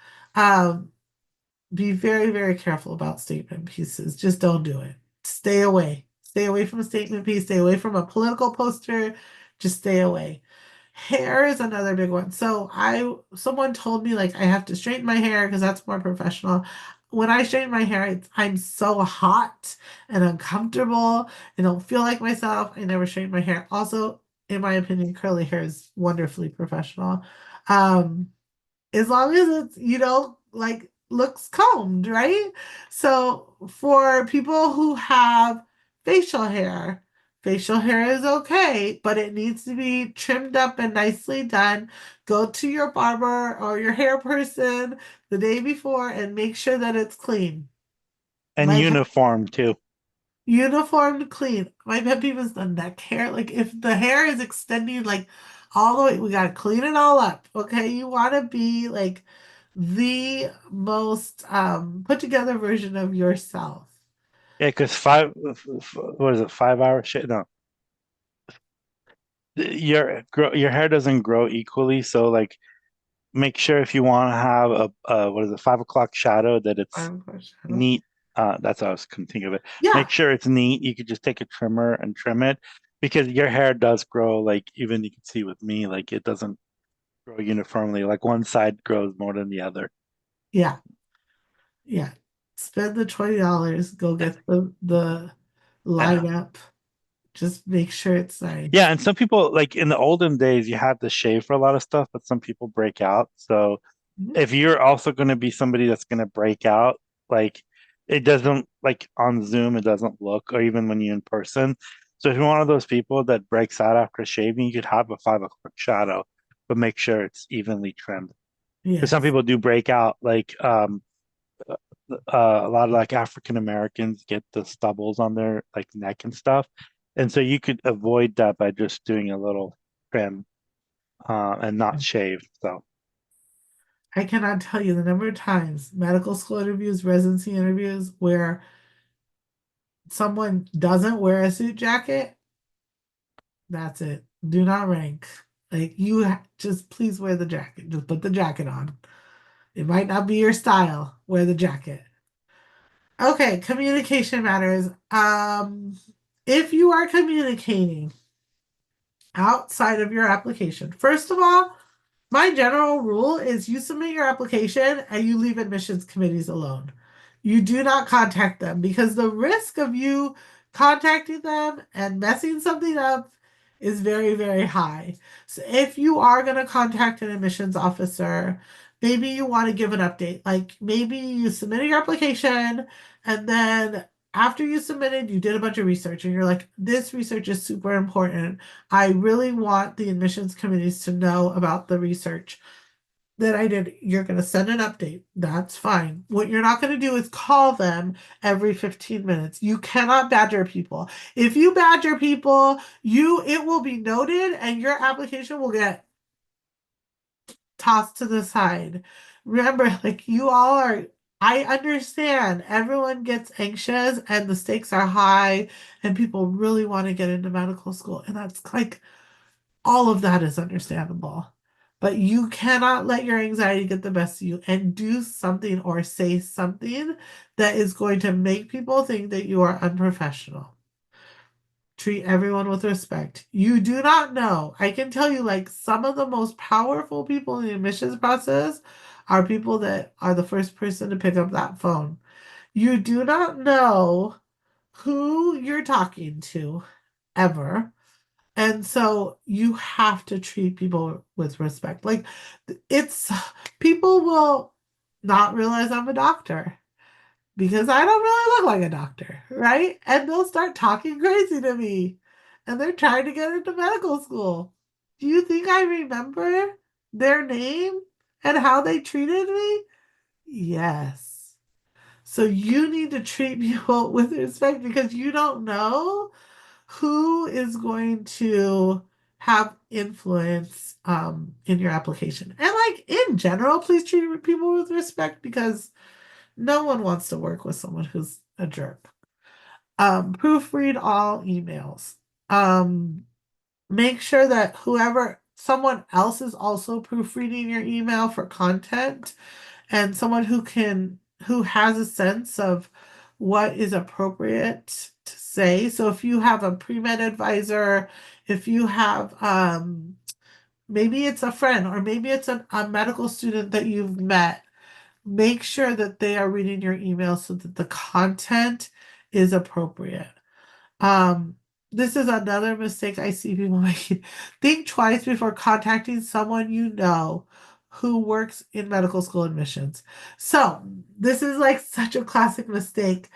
Be very, very careful about statement pieces. Just don't do it. Stay away. Stay away from a statement piece. Stay away from a political poster. Just stay away. Hair is another big one. So someone told me like I have to straighten my hair because that's more professional. When I straighten my hair, I'm so hot and uncomfortable. I don't feel like myself. I never straighten my hair. Also, in my opinion, curly hair is wonderfully professional. Um, as long as it's, like looks combed, right? So for people who have facial hair is okay, but it needs to be trimmed up and nicely done. Go to your barber or your hair person the day before and make sure that it's clean. And My uniform too. uniformed clean. My pet peeve is the neck hair. Like if the hair is extending like all the way, we gotta clean it all up. Okay. You wanna be like the most put together version of yourself. Yeah, because what is it, 5 hours? Shit, no. Your hair doesn't grow equally, so like make sure if you want to have a what is it, 5 o'clock shadow that it's neat. That's how I was couldn't think of it. Yeah, Make sure it's neat. You could just take a trimmer and trim it because your hair does grow like even you can see with me, like it doesn't grow uniformly. Like one side grows more than the other. yeah, yeah. Spend the $20, go get the I line know. up. Just make sure it's Yeah, nice. and some people like in the olden days you had to shave for a lot of stuff, but some people break out. So Mhm. if you're also going to be somebody that's going to break out, like it doesn't like on Zoom, it doesn't look, or even when you're in person. So if you're one of those people that breaks out after shaving, you could have a 5 o'clock shadow, but make sure it's evenly trimmed. Because some Yes. people do break out, like a lot of like African Americans get the stubbles on their like neck and stuff, and so you could avoid that by just doing a little trim and not shave. So. I cannot tell you the number of times medical school interviews, residency interviews, where someone doesn't wear a suit jacket. That's it. Do not rank. Like just please wear the jacket. Just put the jacket on. It might not be your style. Wear the jacket. Okay, communication matters. If you are communicating outside of your application, first of all, my general rule is you submit your application and you leave admissions committees alone. You do not contact them because the risk of you contacting them and messing something up is very, very high. So if you are going to contact an admissions officer, maybe you want to give an update. Like maybe you submitted your application and then after you submitted, you did a bunch of research and you're like, this research is super important. I really want the admissions committees to know about the research that I did. You're going to send an update. That's fine. What you're not going to do is call them every 15 minutes. You cannot badger people. If you badger people, it will be noted and your application will get tossed to the side. Remember, like you all are, I understand everyone gets anxious and the stakes are high and people really want to get into medical school. And that's like, all of that is understandable. But you cannot let your anxiety get the best of you and do something or say something that is going to make people think that you are unprofessional. Treat everyone with respect. You do not know. I can tell you, like, some of the most powerful people in the admissions process are people that are the first person to pick up that phone. You do not know who you're talking to ever. And so you have to treat people with respect. Like, it's people will not realize I'm a doctor because I don't really look like a doctor, right? And they'll start talking crazy to me and they're trying to get into medical school. Do you think I remember their name and how they treated me? Yes. So you need to treat people with respect because you don't know who is going to have influence in your application. And like in general, please treat people with respect because no one wants to work with someone who's a jerk. Proofread all emails. Um, Make sure that someone else is also proofreading your email for content and someone who has a sense of what is appropriate to say. So if you have a pre-med advisor, if you have maybe it's a friend or maybe it's a medical student that you've met, make sure that they are reading your email so that the content is appropriate. Um, this is another mistake I see people making. Think twice before contacting someone you know who works in medical school admissions. So, this is like such a classic mistake.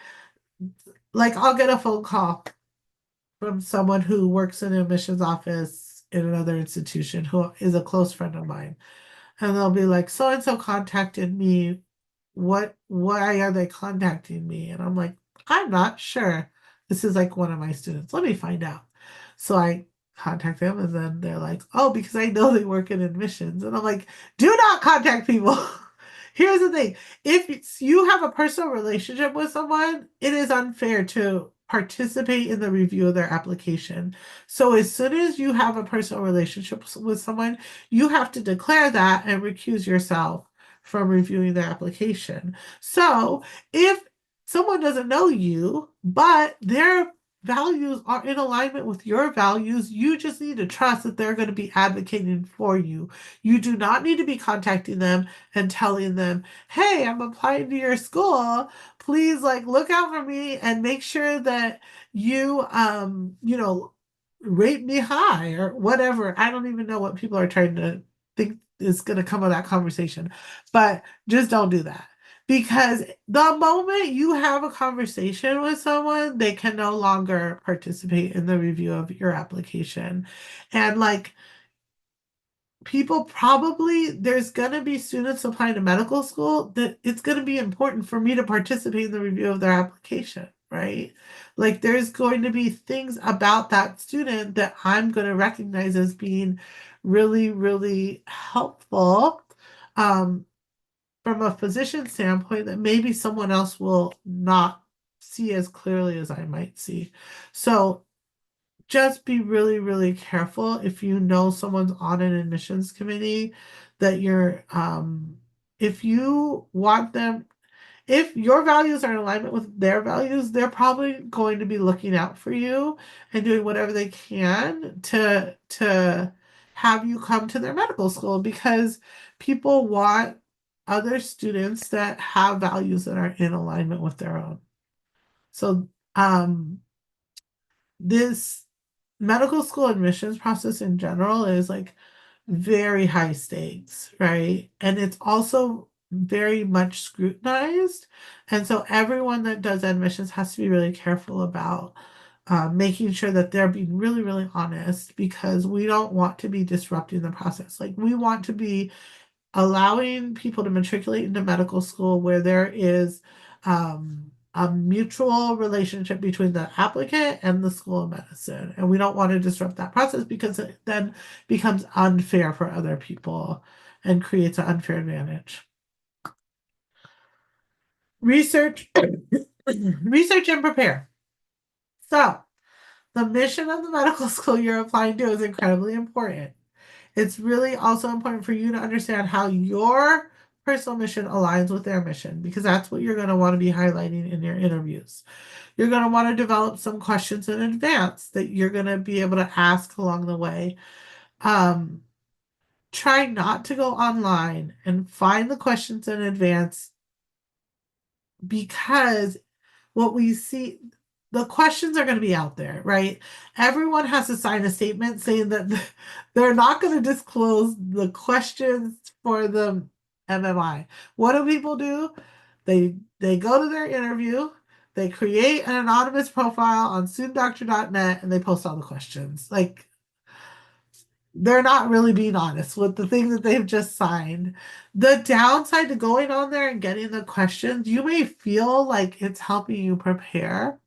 Like, I'll get a phone call from someone who works in an admissions office in another institution who is a close friend of mine. And they'll be like, so and so contacted me. Why are they contacting me? And I'm like, I'm not sure. This is like one of my students. Let me find out. So I contact them and then they're like, oh, because I know they work in admissions. And I'm like, do not contact people. Here's the thing. You have a personal relationship with someone, it is unfair to participate in the review of their application. So as soon as you have a personal relationship with someone, you have to declare that and recuse yourself from reviewing their application. So if someone doesn't know you, but their values are in alignment with your values, you just need to trust that they're going to be advocating for you. You do not need to be contacting them and telling them, hey, I'm applying to your school. Please like look out for me and make sure that you rate me high or whatever. I don't even know what people are trying to think is going to come of that conversation, but just don't do that. Because the moment you have a conversation with someone, they can no longer participate in the review of your application. And like people probably, there's going to be students applying to medical school that it's going to be important for me to participate in the review of their application, right? Like there's going to be things about that student that I'm going to recognize as being really, really helpful. From a physician standpoint that maybe someone else will not see as clearly as I might see. So just be really, really careful if you know someone's on an admissions committee that if you want them, if your values are in alignment with their values, they're probably going to be looking out for you and doing whatever they can to have you come to their medical school because people want other students that have values that are in alignment with their own. So this medical school admissions process in general is like very high stakes, right? And it's also very much scrutinized. And so everyone that does admissions has to be really careful about making sure that they're being really, really honest because we don't want to be disrupting the process. Like we want to be allowing people to matriculate into medical school where there is a mutual relationship between the applicant and the school of medicine. And we don't want to disrupt that process because it then becomes unfair for other people and creates an unfair advantage. Research, research and prepare. So, the mission of the medical school you're applying to is incredibly important. It's really also important for you to understand how your personal mission aligns with their mission because that's what you're going to want to be highlighting in your interviews. You're going to want to develop some questions in advance that you're going to be able to ask along the way. Try not to go online and find the questions in advance because what we see, the questions are going to be out there, right? Everyone has to sign a statement saying that they're not going to disclose the questions for the MMI. What do people do? They go to their interview, they create an anonymous profile on studentdoctor.net, and they post all the questions. Like they're not really being honest with the thing that they've just signed. The downside to going on there and getting the questions, you may feel like it's helping you prepare,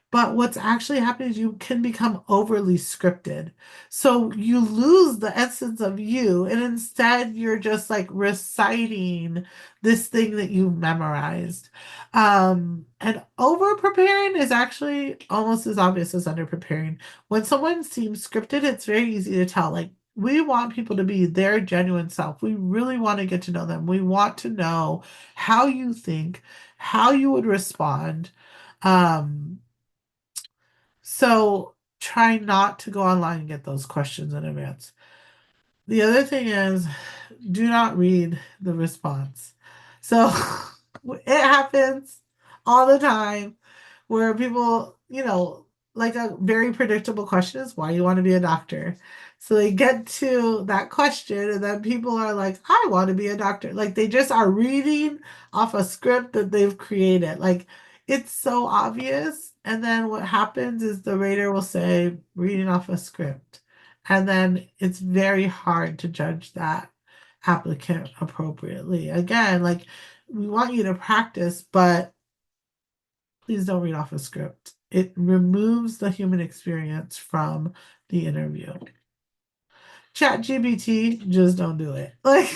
but what's actually happening is you can become overly scripted. So you lose the essence of you, and instead you're just like reciting this thing that you memorized. And over preparing is actually almost as obvious as under preparing. When someone seems scripted, it's very easy to tell. Like we want people to be their genuine self. We really want to get to know them. We want to know how you think, how you would respond. Um, so try not to go online and get those questions in advance. The other thing is do not read the response. So it happens all the time where people, like a very predictable question is why you want to be a doctor. So they get to that question, and then people are like, I want to be a doctor. Like they just are reading off a script that they've created. Like it's so obvious. And then what happens is the rater will say, reading off a script. And then it's very hard to judge that applicant appropriately. Again, like we want you to practice, but please don't read off a script. It removes the human experience from the interview. ChatGPT, just don't do it. Like,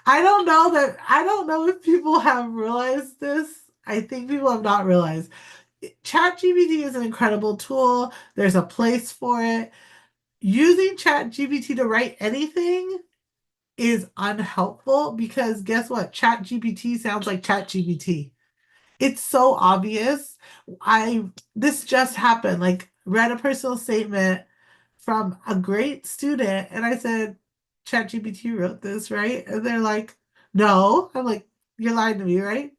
I don't know if people have realized this. I think people have not realized. ChatGPT is an incredible tool. There's a place for it. Using ChatGPT to write anything is unhelpful because guess what? ChatGPT sounds like ChatGPT. It's so obvious. This just happened. Like read a personal statement from a great student, and I said, ChatGPT wrote this, right? And they're like, no. I'm like, you're lying to me, right?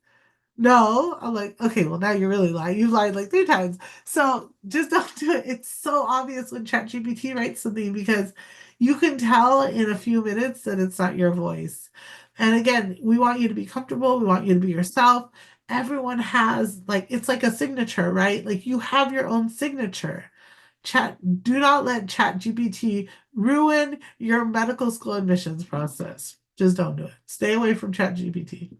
No. I'm like, okay, well now you're really lying. You lied like 3 times. So just don't do it. It's so obvious when ChatGPT writes something because you can tell in a few minutes that it's not your voice. And again, we want you to be comfortable. We want you to be yourself. Everyone has like it's like a signature, right? Like you have your own signature. Do not let ChatGPT ruin your medical school admissions process. Just don't do it. Stay away from ChatGPT.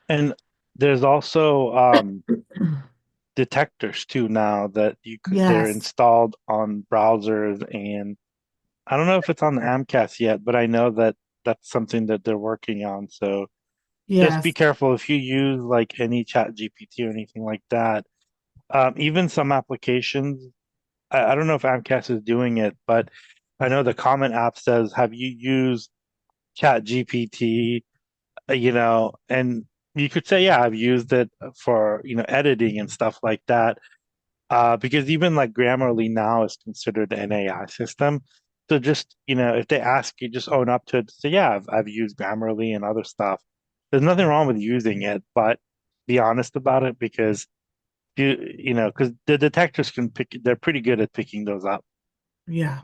And there's also detectors too now that they're Yes. installed on browsers, and I don't know if it's on the AMCAS yet, but I know that that's something that they're working on. So just be Yes. careful if you use like any chat GPT or anything like that. Even some applications, I don't know if AMCAS is doing it, but I know the comment app says, have you used chat GPT? And you could say, yeah, I've used it for, editing and stuff like that. Because even like Grammarly now is considered an AI system. So just, if they ask you, just own up to it. Say, yeah, I've used Grammarly and other stuff. There's nothing wrong with using it, but be honest about it because because the detectors they're pretty good at picking those up. Yeah.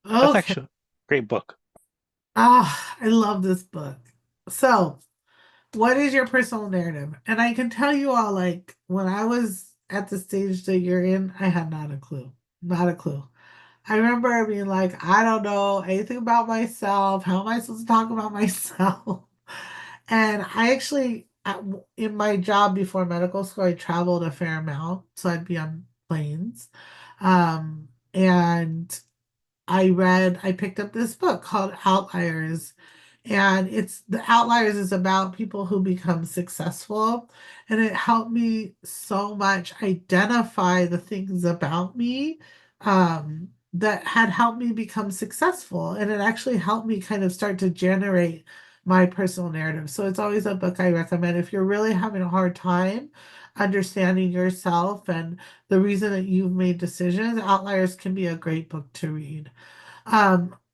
That's Okay. actually a great book. Ah, I love this book. So, what is your personal narrative? And I can tell you all, like, when I was at the stage that you're in, I had not a clue. Not a clue. I remember being like, I don't know anything about myself. How am I supposed to talk about myself? And I actually, in my job before medical school, I traveled a fair amount. So I'd be on planes. And I picked up this book called Outliers. And it's the Outliers is about people who become successful. And it helped me so much identify the things about me that had helped me become successful. And it actually helped me kind of start to generate my personal narrative. So it's always a book I recommend if you're really having a hard time understanding yourself and the reason that you've made decisions. Outliers can be a great book to read.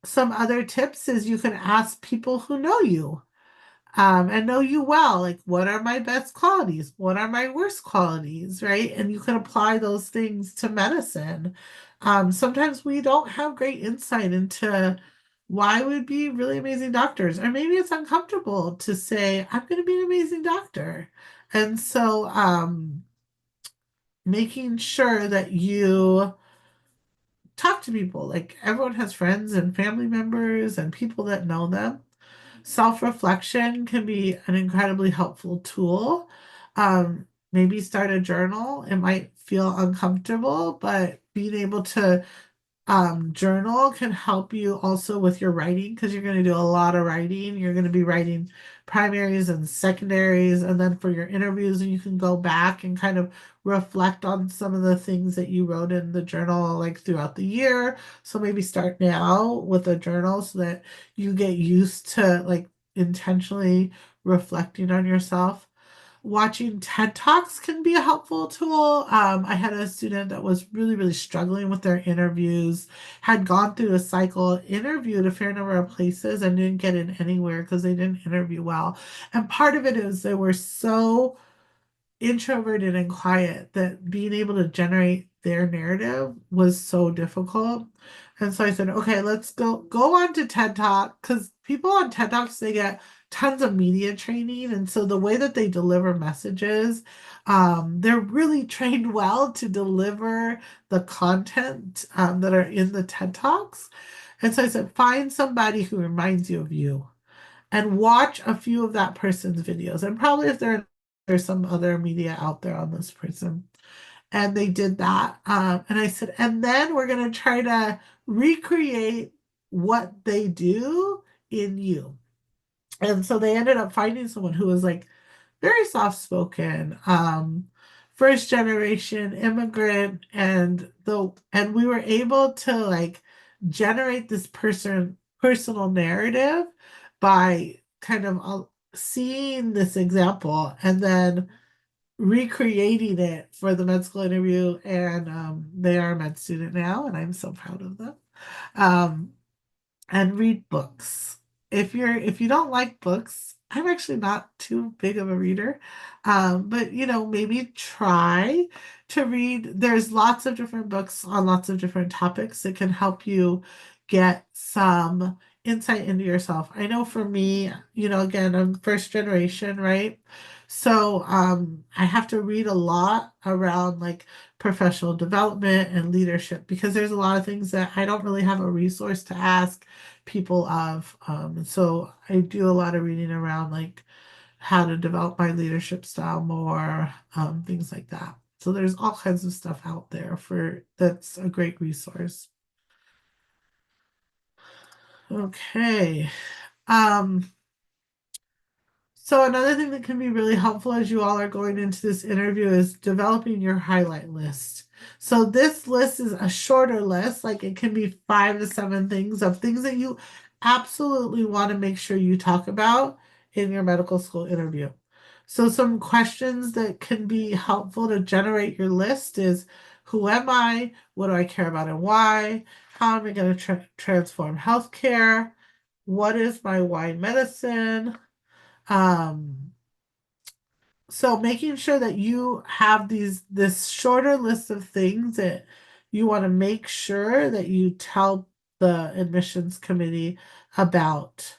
Some other tips is you can ask people who know you and know you well. Like, what are my best qualities? What are my worst qualities? Right? And you can apply those things to medicine. Sometimes we don't have great insight into why we'd be really amazing doctors, or maybe it's uncomfortable to say, I'm going to be an amazing doctor. And so, making sure that you talk to people. Like everyone has friends and family members and people that know them. Self-reflection can be an incredibly helpful tool. Maybe start a journal. It might feel uncomfortable, but being able to journal can help you also with your writing because you're going to do a lot of writing. You're going to be writing primaries and secondaries, and then for your interviews, you can go back and kind of reflect on some of the things that you wrote in the journal like throughout the year. So maybe start now with a journal so that you get used to like intentionally reflecting on yourself. Watching TED Talks can be a helpful tool. I had a student that was really, really struggling with their interviews, had gone through a cycle, interviewed a fair number of places, and didn't get in anywhere because they didn't interview well. And part of it is they were so introverted and quiet that being able to generate their narrative was so difficult. And so I said, okay, let's go on to TED Talk, because people on TED Talks, they get tons of media training. And so the way that they deliver messages, they're really trained well to deliver the content that are in the TED Talks. And so I said, find somebody who reminds you of you and watch a few of that person's videos. And probably if there's some other media out there on this person. And they did that. And I said, and then we're going to try to recreate what they do in you. And so they ended up finding someone who was like very soft spoken, first generation immigrant, and we were able to like generate this personal narrative by kind of seeing this example and then recreating it for the med school interview. And they are a med student now, and I'm so proud of them. And read books. If you don't like books, I'm actually not too big of a reader, but maybe try to read. There's lots of different books on lots of different topics that can help you get some insight into yourself. I know for me, again, I'm first generation, right? So I have to read a lot around like professional development and leadership, because there's a lot of things that I don't really have a resource to ask people of. And so I do a lot of reading around like how to develop my leadership style more, things like that. So there's all kinds of stuff out there that's a great resource. Okay. So another thing that can be really helpful as you all are going into this interview is developing your highlight list. So this list is a shorter list, like it can be 5 to 7 things that you absolutely want to make sure you talk about in your medical school interview. So some questions that can be helpful to generate your list is, who am I? What do I care about and why? How am I going to transform healthcare? What is my why medicine? So making sure that you have this shorter list of things that you want to make sure that you tell the admissions committee about.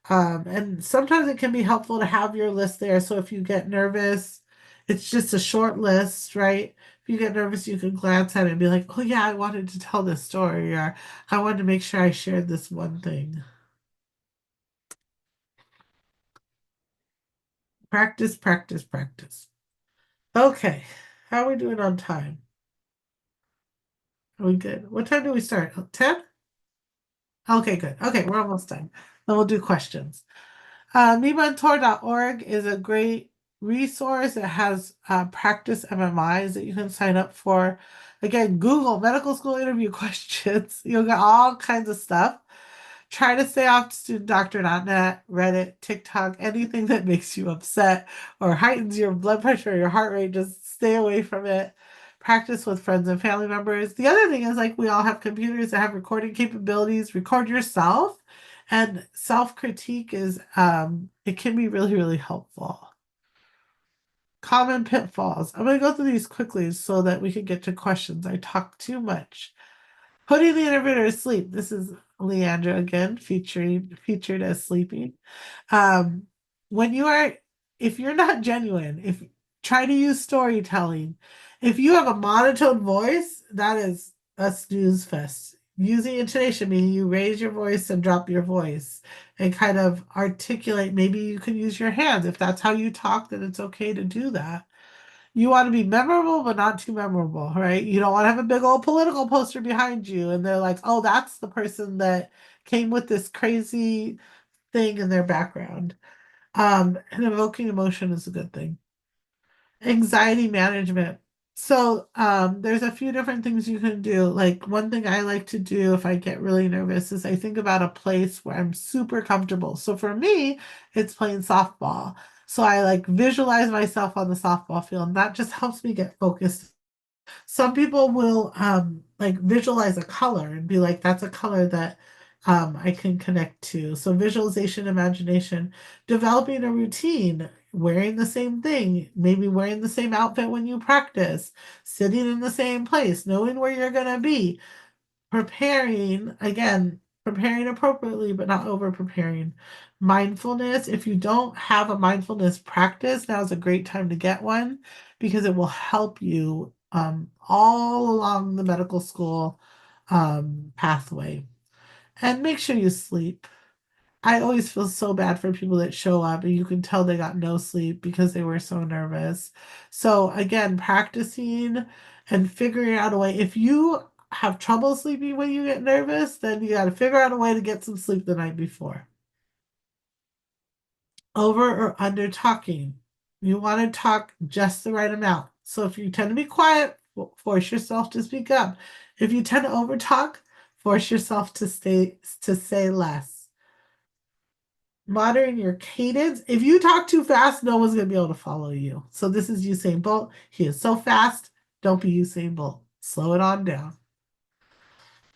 And sometimes it can be helpful to have your list there. So if you get nervous, it's just a short list, right? If you get nervous, you can glance at it and be like, oh yeah, I wanted to tell this story, or I wanted to make sure I shared this one thing. Practice, practice, practice. Okay, how are we doing on time? Are we good? What time do we start? 10? Okay, good. Okay, we're almost done. Then we'll do questions. MeMentor.org is a great resource. It has practice MMIs that you can sign up for. Again, Google medical school interview questions. You'll get all kinds of stuff. Try to stay off studentdoctor.net, Reddit, TikTok, anything that makes you upset or heightens your blood pressure or your heart rate. Just stay away from it. Practice with friends and family members. The other thing is, like, we all have computers that have recording capabilities. Record yourself, and self-critique is it can be really, really helpful. Common pitfalls. I'm going to go through these quickly so that we can get to questions. I talk too much. Putting the interviewer to sleep. This is Leandra again, featured as sleeping. When if you're not genuine, try to use storytelling. If you have a monotone voice, that is a snooze fest. Using intonation, meaning you raise your voice and drop your voice and kind of articulate. Maybe you can use your hands. If that's how you talk, then it's okay to do that. You want to be memorable, but not too memorable, right? You don't want to have a big old political poster behind you and they're like, oh, that's the person that came with this crazy thing in their background. And evoking emotion is a good thing. Anxiety management. So there's a few different things you can do. Like, one thing I like to do if I get really nervous is I think about a place where I'm super comfortable. So for me, it's playing softball. So I like visualize myself on the softball field, and that just helps me get focused. Some people will like visualize a color and be like, that's a color that I can connect to. So visualization, imagination, developing a routine. wearing the same thing, maybe wearing the same outfit when you practice, sitting in the same place, knowing where you're going to be, preparing, again, preparing appropriately, but not over preparing. Mindfulness, if you don't have a mindfulness practice, now is a great time to get one because it will help you all along the medical school pathway. And make sure you sleep. I always feel so bad for people that show up and you can tell they got no sleep because they were so nervous. So again, practicing and figuring out a way. If you have trouble sleeping when you get nervous, then you got to figure out a way to get some sleep the night before. Over or under talking. You want to talk just the right amount. So if you tend to be quiet, force yourself to speak up. If you tend to over talk, force yourself to say less. Moderating your cadence. If you talk too fast, no one's going to be able to follow you. So this is Usain Bolt. He is so fast. Don't be Usain Bolt. Slow it on down.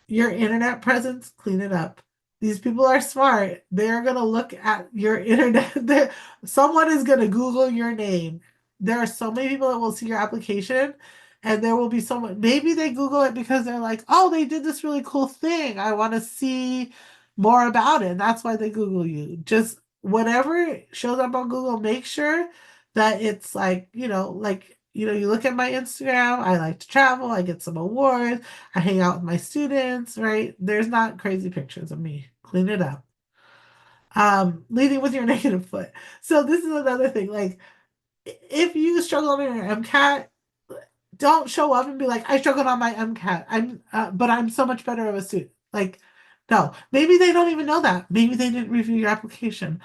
Your internet presence, clean it up. These people are smart. They're going to look at your internet. Someone is going to Google your name. There are so many people that will see your application, and there will be someone. Maybe they Google it because they're like, oh, they did this really cool thing. I want to see more about it. And that's why they Google you. Just whatever shows up on Google, make sure that it's you look at my Instagram. I like to travel. I get some awards. I hang out with my students, right? There's not crazy pictures of me. Clean it up. Leading with your negative foot. So this is another thing. Like, if you struggle on your MCAT, don't show up and be like, I struggled on my MCAT. But I'm so much better of a student. Like, no, maybe they don't even know that. Maybe they didn't review your application.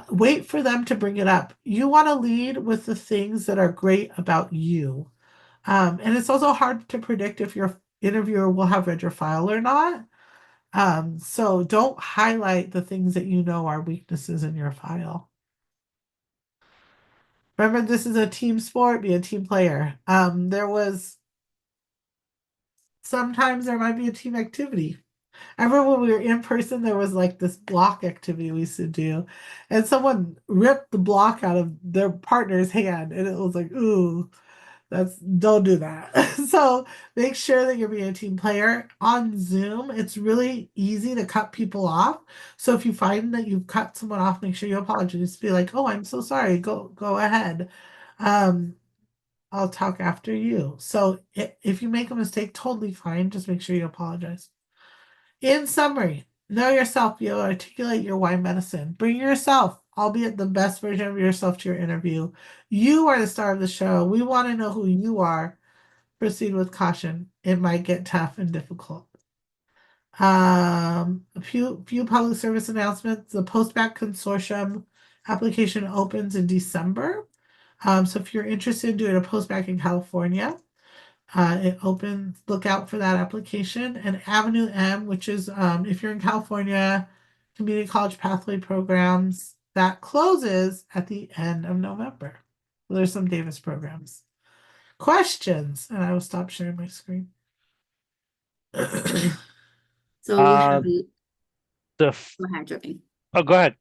Wait for them to bring it up. You want to lead with the things that are great about you. And it's also hard to predict if your interviewer will have read your file or not. So don't highlight the things that you know are weaknesses in your file. Remember, this is a team sport, be a team player. Sometimes there might be a team activity. I remember when we were in person, there was like this block activity we used to do, and someone ripped the block out of their partner's hand, and it was like, ooh, don't do that. So make sure that you're being a team player. On Zoom, it's really easy to cut people off. So if you find that you've cut someone off, make sure you apologize. Be like, oh, I'm so sorry. Go ahead. I'll talk after you. So if you make a mistake, totally fine. Just make sure you apologize. In summary, know yourself. Be able to articulate your why medicine. Bring yourself, albeit the best version of yourself, to your interview. You are the star of the show. We want to know who you are. Proceed with caution. It might get tough and difficult. A few public service announcements. The Post Bac Consortium application opens in December. So if you're interested in doing a Post Bac in California, it opens, look out for that application. And Avenue M, which is if you're in California, community college pathway programs, that closes at the end of November. So there's some Davis programs. Questions, and I will stop sharing my screen. So we have, Go ahead, Joey. Oh, go ahead.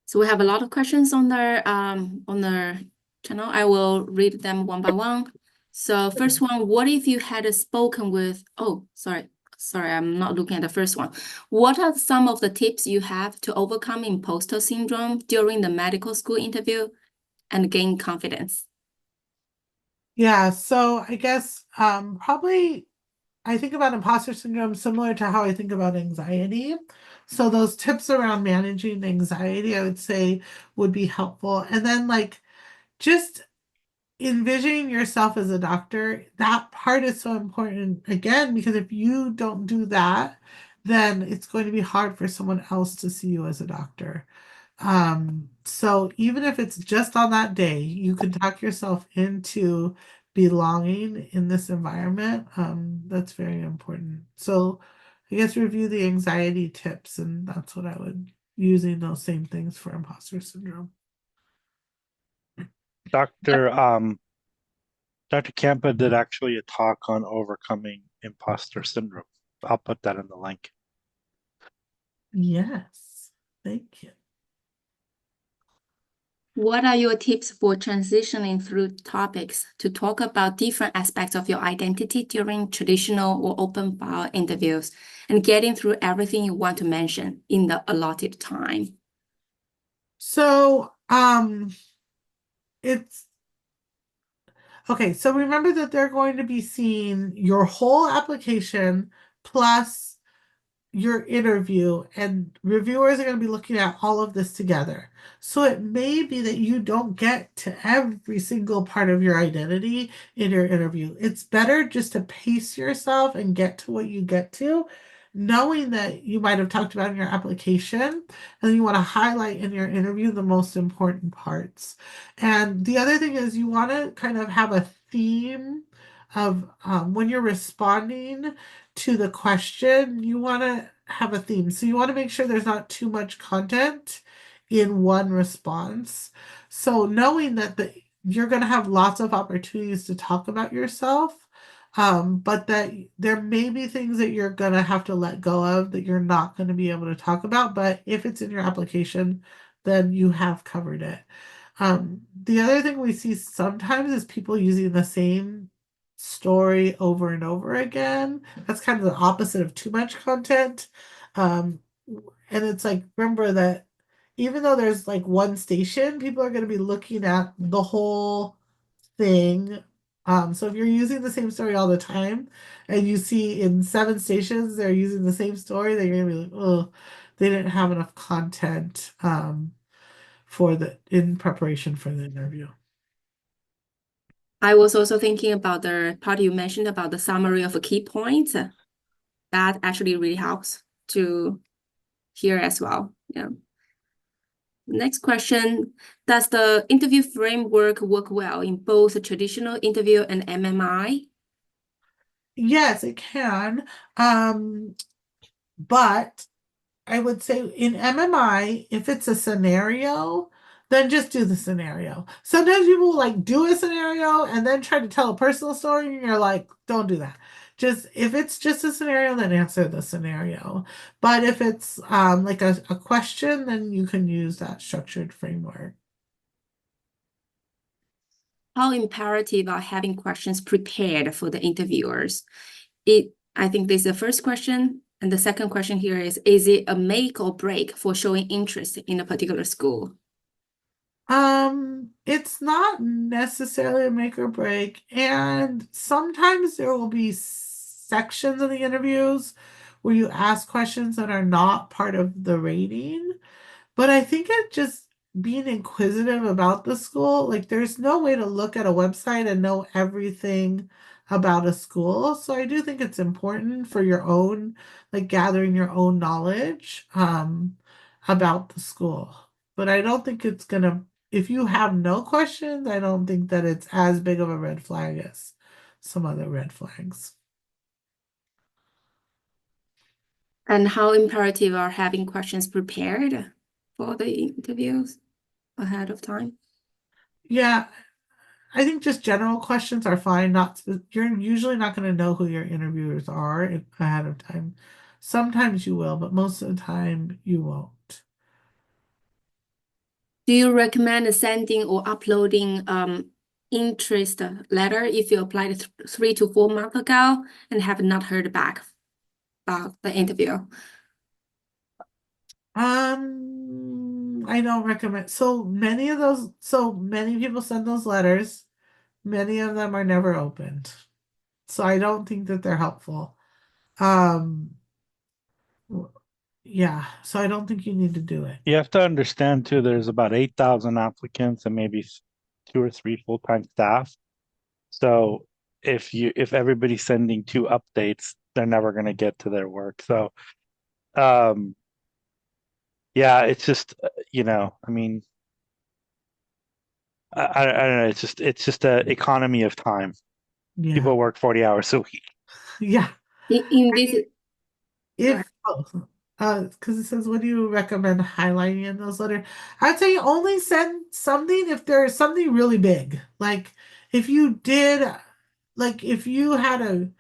So we have a lot of questions on the channel. I will read them one by one. So first one, what if you had spoken with, sorry, I'm not looking at the first one. What are some of the tips you have to overcome imposter syndrome during the medical school interview and gain confidence? Yeah, so I guess probably I think about imposter syndrome similar to how I think about anxiety. So those tips around managing anxiety, I would say, would be helpful. And then just envisioning yourself as a doctor, that part is so important again, because if you don't do that, then it's going to be hard for someone else to see you as a doctor. So even if it's just on that day, you can talk yourself into belonging in this environment. That's very important. So I guess review the anxiety tips, and that's what I would using those same things for imposter syndrome. Dr. Campa did actually a talk on overcoming imposter syndrome. I'll put that in the link. Yes, thank you. What are your tips for transitioning through topics to talk about different aspects of your identity during traditional or open bar interviews and getting through everything you want to mention in the allotted time? So, it's okay. So remember that they're going to be seeing your whole application plus your interview, and reviewers are going to be looking at all of this together. So it may be that you don't get to every single part of your identity in your interview. It's better just to pace yourself and get to what you get to, knowing that you might have talked about in your application, and you want to highlight in your interview the most important parts. And the other thing is you want to kind of have a theme of when you're responding to the question, you want to have a theme. So you want to make sure there's not too much content in one response. So knowing that you're going to have lots of opportunities to talk about yourself, but that there may be things that you're going to have to let go of that you're not going to be able to talk about. But if it's in your application, then you have covered it. The other thing we see sometimes is people using the same story over and over again. That's kind of the opposite of too much content. Um, and it's like, remember that even though there's like one station, people are going to be looking at the whole thing. So if you're using the same story all the time and you see in 7 stations they're using the same story, then you're gonna be like, oh, they didn't have enough content in preparation for the interview. I was also thinking about the part you mentioned about the summary of key points. That actually really helps to hear as well. Yeah. Next question, does the interview framework work well in both a traditional interview and MMI? Yes, it can. But I would say in MMI, if it's a scenario, then just do the scenario. Sometimes people will like do a scenario and then try to tell a personal story, and you're like, don't do that. Just if it's just a scenario, then answer the scenario. But if it's like a question, then you can use that structured framework. How imperative are having questions prepared for the interviewers? I think this is the first question. And the second question here is it a make or break for showing interest in a particular school? It's not necessarily a make or break, and sometimes there will be sections of the interviews where you ask questions that are not part of the rating. But I think it just being inquisitive about the school, like there's no way to look at a website and know everything about a school. So I do think it's important for your own, like gathering your own knowledge about the school. But I don't think it's gonna, if you have no questions, I don't think that it's as big of a red flag as some other red flags. And how imperative are having questions prepared for the interviews ahead of time? Yeah, I think just general questions are fine. You're usually not going to know who your interviewers are ahead of time. Sometimes you will, but most of the time you won't. Do you recommend sending or uploading interest letter if you applied 3 to 4 months ago and have not heard back about the interview? I don't recommend. So many people send those letters. Many of them are never opened. So I don't think that they're helpful. Um, yeah, so I don't think you need to do it. You have to understand too, there's about 8,000 applicants and maybe 2 or 3 full-time staff. So if everybody's sending 2 updates, they're never going to get to their work. So yeah, it's just I mean, I don't know. It's just a economy of time. Yeah, People work 40 hours a week. yeah. In this, If because it says, what do you recommend highlighting in those letters? I'd say only send something if there's something really big. Like if you did, like if you had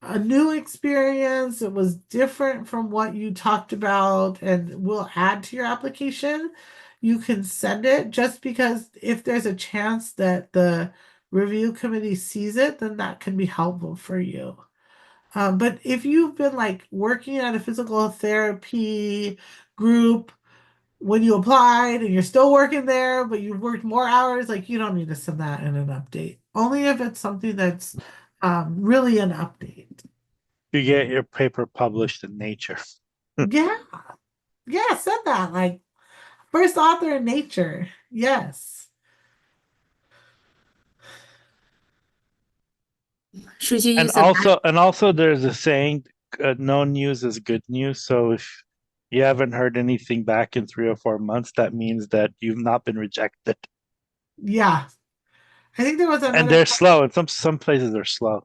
a new experience, it was different from what you talked about and will add to your application. you can send it, just because if there's a chance that the review committee sees it, then that can be helpful for you. But if you've been like working at a physical therapy group when you applied and you're still working there, but you've worked more hours, like you don't need to send that in an update. Only if it's something that's really an update. You get your paper published in Nature. Yeah, yeah, send that. Like first author in Nature. Yes. Should you And use a also there's a saying, no news is good news. So if you haven't heard anything back in 3 or 4 months, that means that you've not been rejected. Yeah. I think there was And another they're slow, and some places are slow.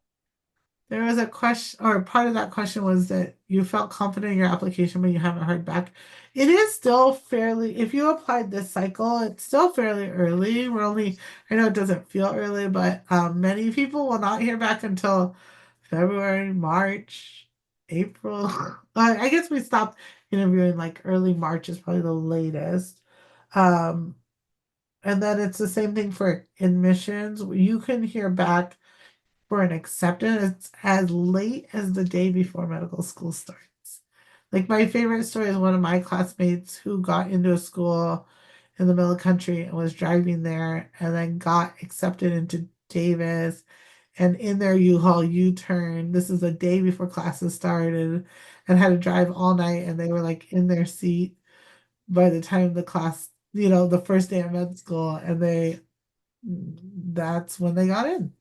There was a question, or part of that question was that you felt confident in your application, but you haven't heard back. It is still fairly, if you applied this cycle, it's still fairly early. I know it doesn't feel early, but many people will not hear back until February, March, April. I guess we stopped interviewing like early March is probably the latest. Um, and then it's the same thing for admissions. You can hear back for an acceptance as late as the day before medical school starts. Like my favorite story is one of my classmates who got into a school in the middle of the country and was driving there and then got accepted into Davis, and in their U-Haul U-turn. This is a day before classes started, and had to drive all night, and they were like in their seat by the time the class, the first day of med school, and that's when they got in.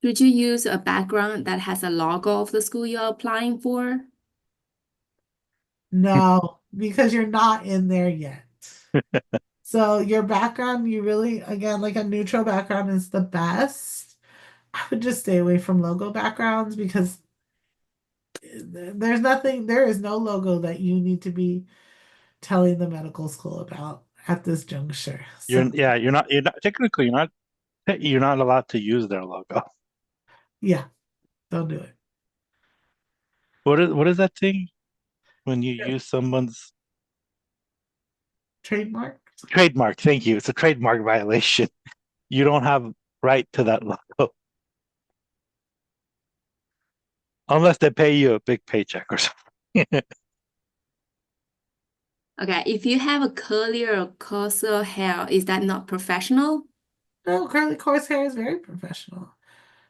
Should you use a background that has a logo of the school you're applying for? No, because you're not in there yet. So your background, you really, again, like a neutral background is the best. I would just stay away from logo backgrounds because there is no logo that you need to be telling the medical school about at this juncture. So You're not technically you're not allowed to use their logo. yeah, don't do it. What is that thing when you use someone's Trademark. trademark? Thank you. It's a trademark violation. You don't have right to that logo unless they pay you a big paycheck or something. Okay, if you have a curly or coarser hair, is that not professional? No, curly coarse hair is very professional.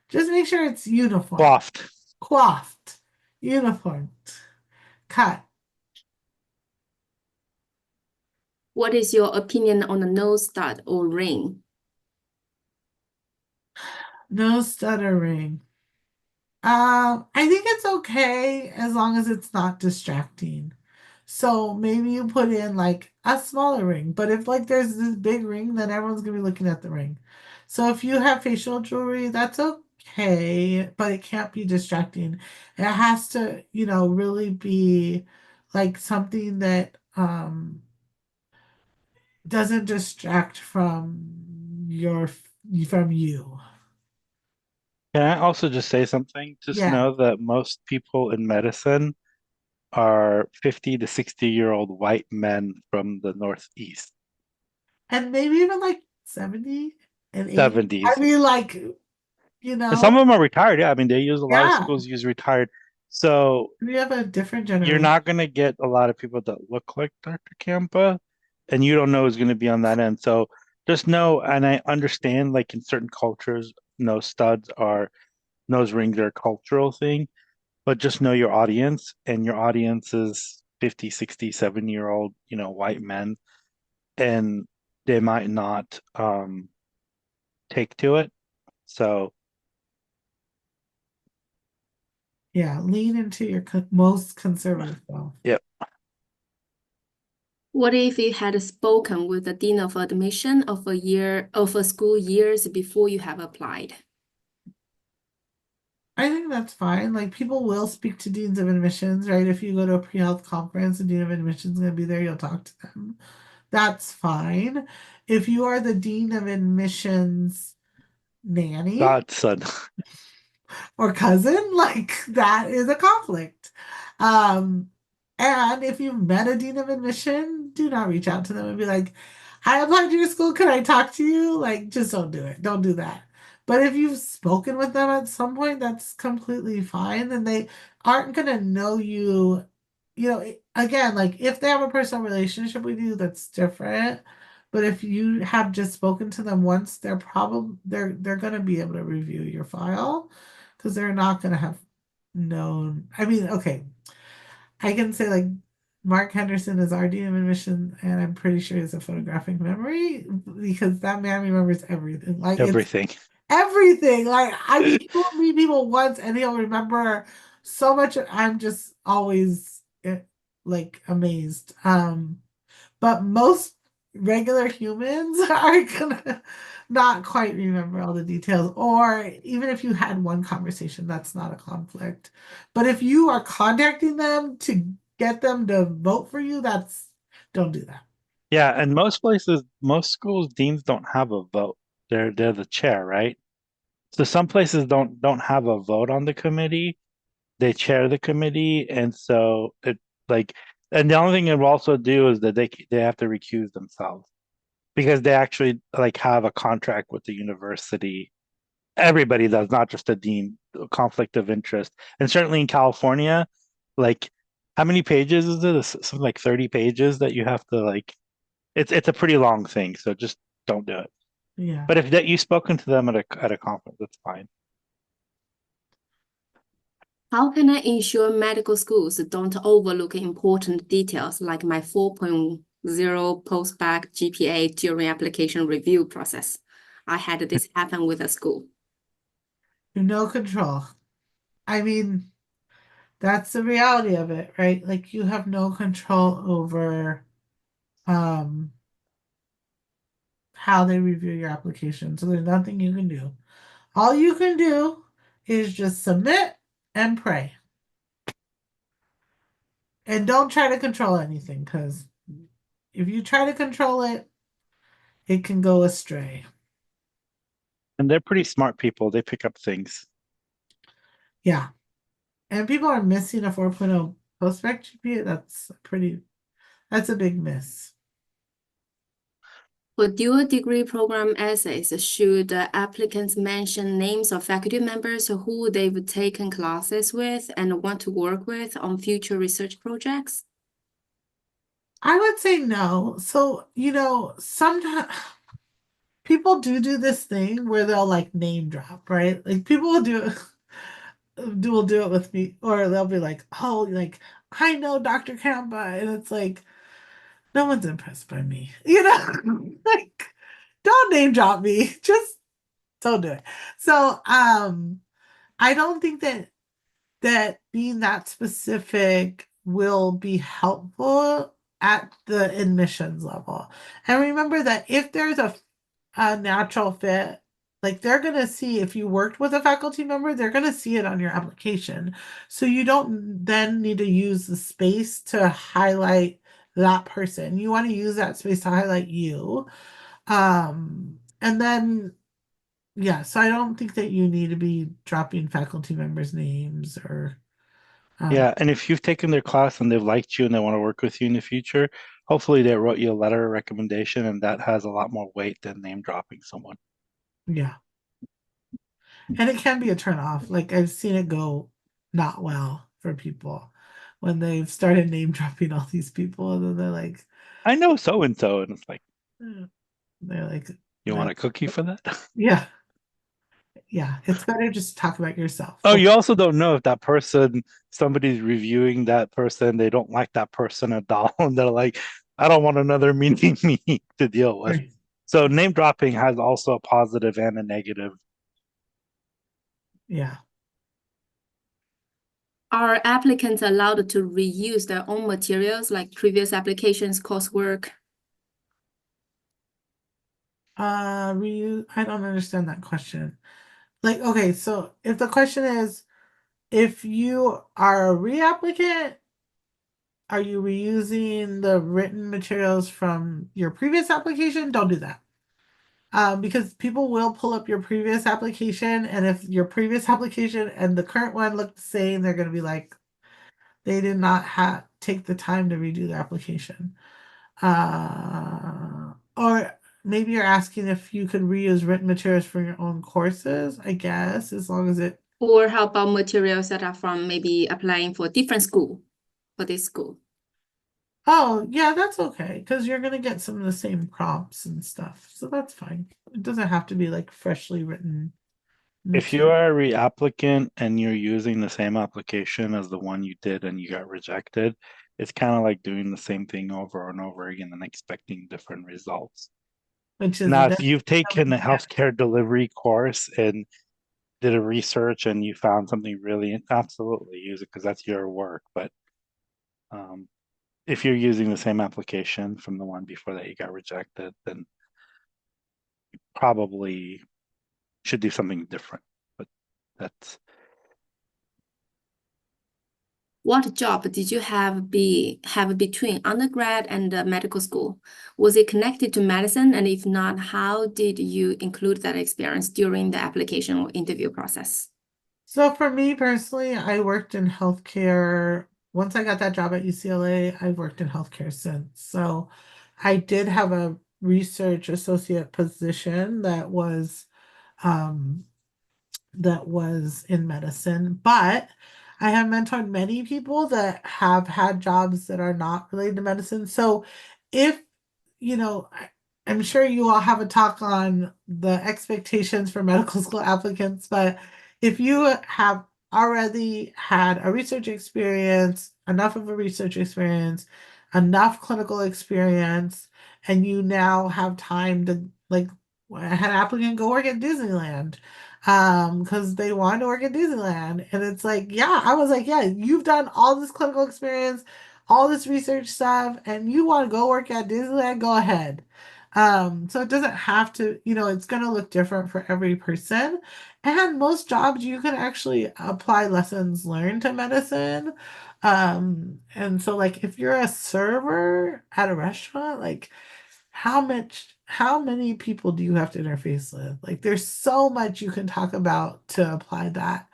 Just make sure it's uniform, Coiffed. coiffed, uniformed, cut. What is your opinion on a nose stud or ring? No stuttering. I think it's okay as long as it's not distracting. So maybe you put in like a smaller ring, but if like there's this big ring, then everyone's gonna be looking at the ring. So if you have facial jewelry, that's okay, but it can't be distracting. It has to, really be like something that doesn't distract from you. Can I also just say something? Just Yeah. know that most people in medicine are 50 to 60-year-old white men from the Northeast, And maybe even like 70 and 80. I 70s. mean, like, And some of them are retired. Yeah, I mean, a lot of yeah, schools use retired. So we have a different you're generation. not going to get a lot of people that look like Dr. Campa, and you don't know who's going to be on that end. So just know, and I understand, like in certain cultures, nose rings are a cultural thing, but just know your audience, and your audience is 50, 60, 70-year-old, white men, and they might not take to it. So Yeah, lean into your most conservative self. yeah. What if you had spoken with the dean of admission of a school years before you have applied? I think that's fine. Like people will speak to deans of admissions, right? If you go to a pre-health conference, the dean of admissions is going to be there, you'll talk to them. That's fine. If you are the dean of admissions nanny Godson. or cousin, like that is a conflict. Um, And if you've met a dean of admission, do not reach out to them and be like, I applied to your school. Can I talk to you? Like, just don't do it. Don't do that. But if you've spoken with them at some point, that's completely fine. And they aren't going to know you. You know, again, like if they have a personal relationship with you, that's different. But if you have just spoken to them once, they're going to be able to review your file because they're not going to have known. I mean, okay, I can say like Mark Henderson is our dean of admission, and I'm pretty sure he has a photographic memory because that man remembers everything. Like it's Everything. everything. Like he will meet people once and he'll remember so much. I'm just always like amazed. But most regular humans are gonna not quite remember all the details, or even if you had one conversation, that's not a conflict. But if you are contacting them to get them to vote for you, don't do that. Yeah, and most places, most schools, deans don't have a vote. They're the chair, right? So some places don't have a vote on the committee. They chair the committee, and so it like, and the only thing it will also do is that they have to recuse themselves because they actually like have a contract with the university. Everybody does, not just a dean, conflict of interest. And certainly in California, like how many pages is it? It's something like 30 pages that you have to like it's a pretty long thing, so just don't do it. Yeah. But if that you've spoken to them at a conference, that's fine. How can I ensure medical schools don't overlook important details like my 4.0 post-bac GPA during application review process? I had this happen with a school. No control. I mean, that's the reality of it, right? Like you have no control over um how they review your application. So there's nothing you can do. All you can do is just submit and pray. And don't try to control anything because if you try to control it, it can go astray. And they're pretty smart people. They pick up things. Yeah. And people are missing a 4.0 post-bac GPA. That's a big miss. For dual degree program essays, should applicants mention names of faculty members who they've taken classes with and want to work with on future research projects? I would say no. So, sometimes people do this thing where they'll like name drop, right? Like people will do it with me, or they'll be like, "Oh, like I know Dr. Campa," and it's like no one's impressed by me, like don't name drop me, just don't do it. So, I don't think that being that specific will be helpful at the admissions level. And remember that if there's a natural fit, like they're going to see if you worked with a faculty member, they're going to see it on your application. So you don't then need to use the space to highlight that person. You want to use that space to highlight you. And then yeah, so I don't think that you need to be dropping faculty members' names or Yeah, and if you've taken their class and they've liked you and they want to work with you in the future, hopefully they wrote you a letter of recommendation, and that has a lot more weight than name dropping someone. yeah. And it can be a turn off. Like I've seen it go not well for people when they've started name dropping all these people, and then they're like, I know so and so, and it's like, they're like, you want a cookie for that? yeah, yeah. It's better just to talk about yourself. Oh, you also don't know if that person, somebody's reviewing that person, they don't like that person at all, and they're like, I don't want another meeting me to deal with. Right. So name dropping has also a positive and a negative. Yeah. Are applicants allowed to reuse their own materials like previous applications, coursework? Reuse. I don't understand that question. Like, okay, so if the question is, if you are a reapplicant, are you reusing the written materials from your previous application? Don't do that. Because people will pull up your previous application, and if your previous application and the current one look the same, they're going to be like, they did not have, take the time to redo the application. Or maybe you're asking if you could reuse written materials for your own courses, I guess, as long as it. Or how about materials that are from maybe applying for different school, for this school? Oh, yeah, that's okay, because you're gonna get some of the same prompts and stuff, so that's fine. It doesn't have to be like freshly written If you material. are a reapplicant and you're using the same application as the one you did and you got rejected, it's kind of like doing the same thing over and over again and expecting different results. Which is Now, what if you've taken a yeah. healthcare delivery course and did a research and you found something really, absolutely use it because that's your work. But if you're using the same application from the one before that you got rejected, then you probably should do something different. But that's What job did you have between undergrad and medical school? Was it connected to medicine? And if not, how did you include that experience during the application or interview process? So for me personally, I worked in healthcare. Once I got that job at UCLA, I've worked in healthcare since. So I did have a research associate position um, that was in medicine, but I have mentored many people that have had jobs that are not related to medicine. So if, I'm sure you all have a talk on the expectations for medical school applicants, but if you have already had a research experience, enough of a research experience, enough clinical experience, and you now have time to, like, I had an applicant go work at Disneyland because they wanted to work at Disneyland. And it's like, yeah, I was like, yeah, you've done all this clinical experience, all this research stuff, and you want to go work at Disneyland, go ahead. So it doesn't have to, it's going to look different for every person. And most jobs you can actually apply lessons learned to medicine. And so like if you're a server at a restaurant, like how many people do you have to interface with? Like there's so much you can talk about to apply that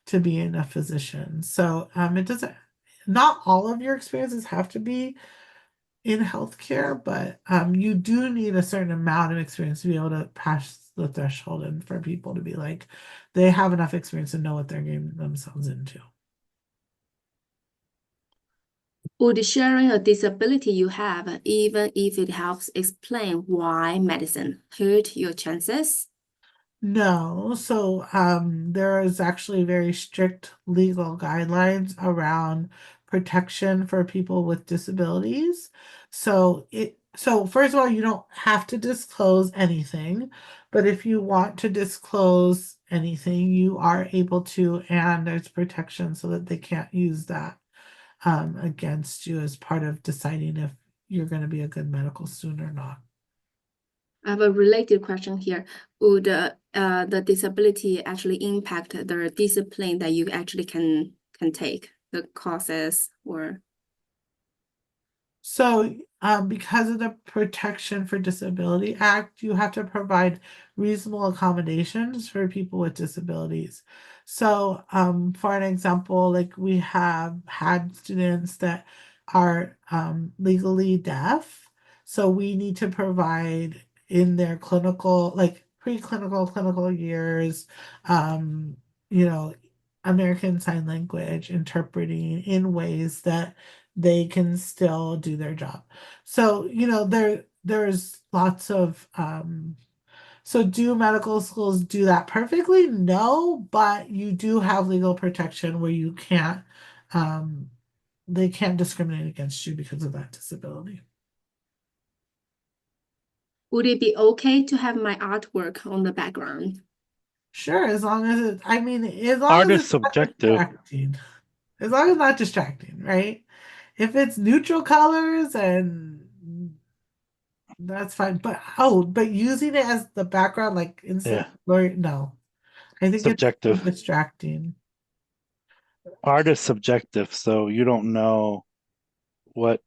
to being a physician. So it doesn't, not all of your experiences have to be in healthcare, but you do need a certain amount of experience to be able to pass the threshold and for people to be like they have enough experience to know what they're getting themselves into. Would sharing a disability you have, even if it helps explain why medicine hurt your chances? No, so there is actually very strict legal guidelines around protection for people with disabilities. So first of all, you don't have to disclose anything, but if you want to disclose anything, you are able to, and there's protection so that they can't use that against you as part of deciding if you're going to be a good medical student or not. I have a related question here. Would the disability actually impact the discipline that you actually can take, the courses or? So, because of the Protection for Disability Act, you have to provide reasonable accommodations for people with disabilities. So, for an example, like we have had students that are legally deaf. So, we need to provide in their clinical, like preclinical, clinical years, um, you know, American Sign Language interpreting in ways that they can still do their job. So, there's lots of so do medical schools do that perfectly? No, but you do have legal protection where you can't they can't discriminate against you because of that disability. Would it be okay to have my artwork on the background? Sure, as long as as long art as is it's not subjective. distracting. As long as it's not distracting, right? If it's neutral colors and that's fine. But using it as the background, like instant Yeah, blur, no. I think it's too subjective. distracting. Art is subjective, so you don't know what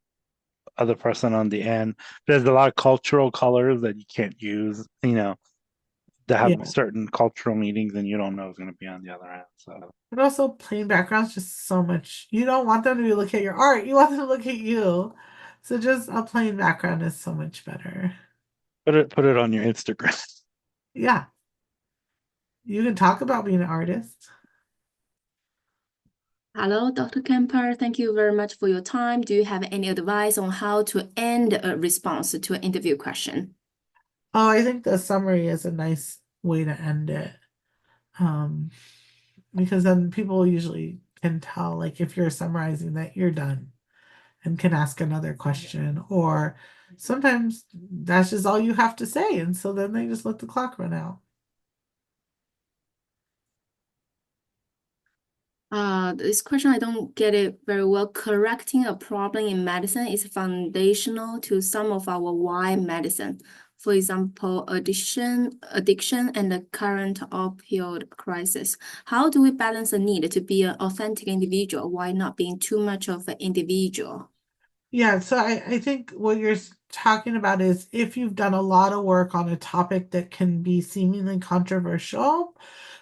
other person on the end. There's a lot of cultural colors that you can't use, that have Yeah. certain cultural meanings and you don't know is going to be on the other end. So But also plain background's just so much. You don't want them to be look at your art. You want them to look at you. So just a plain background is so much better. put it on your Instagram. Yeah. You can talk about being an artist. Hello, Dr. Camper. Thank you very much for your time. Do you have any advice on how to end a response to an interview question? Oh, I think the summary is a nice way to end it. Because then people usually can tell, like, if you're summarizing that you're done and can ask another question, or sometimes that's just all you have to say. And so then they just let the clock run out. This question, I don't get it very well. Correcting a problem in medicine is foundational to some of our why medicine. For example, addiction, and the current opioid crisis. How do we balance the need to be an authentic individual while not being too much of an individual? Yeah, so I think what you're talking about is if you've done a lot of work on a topic that can be seemingly controversial.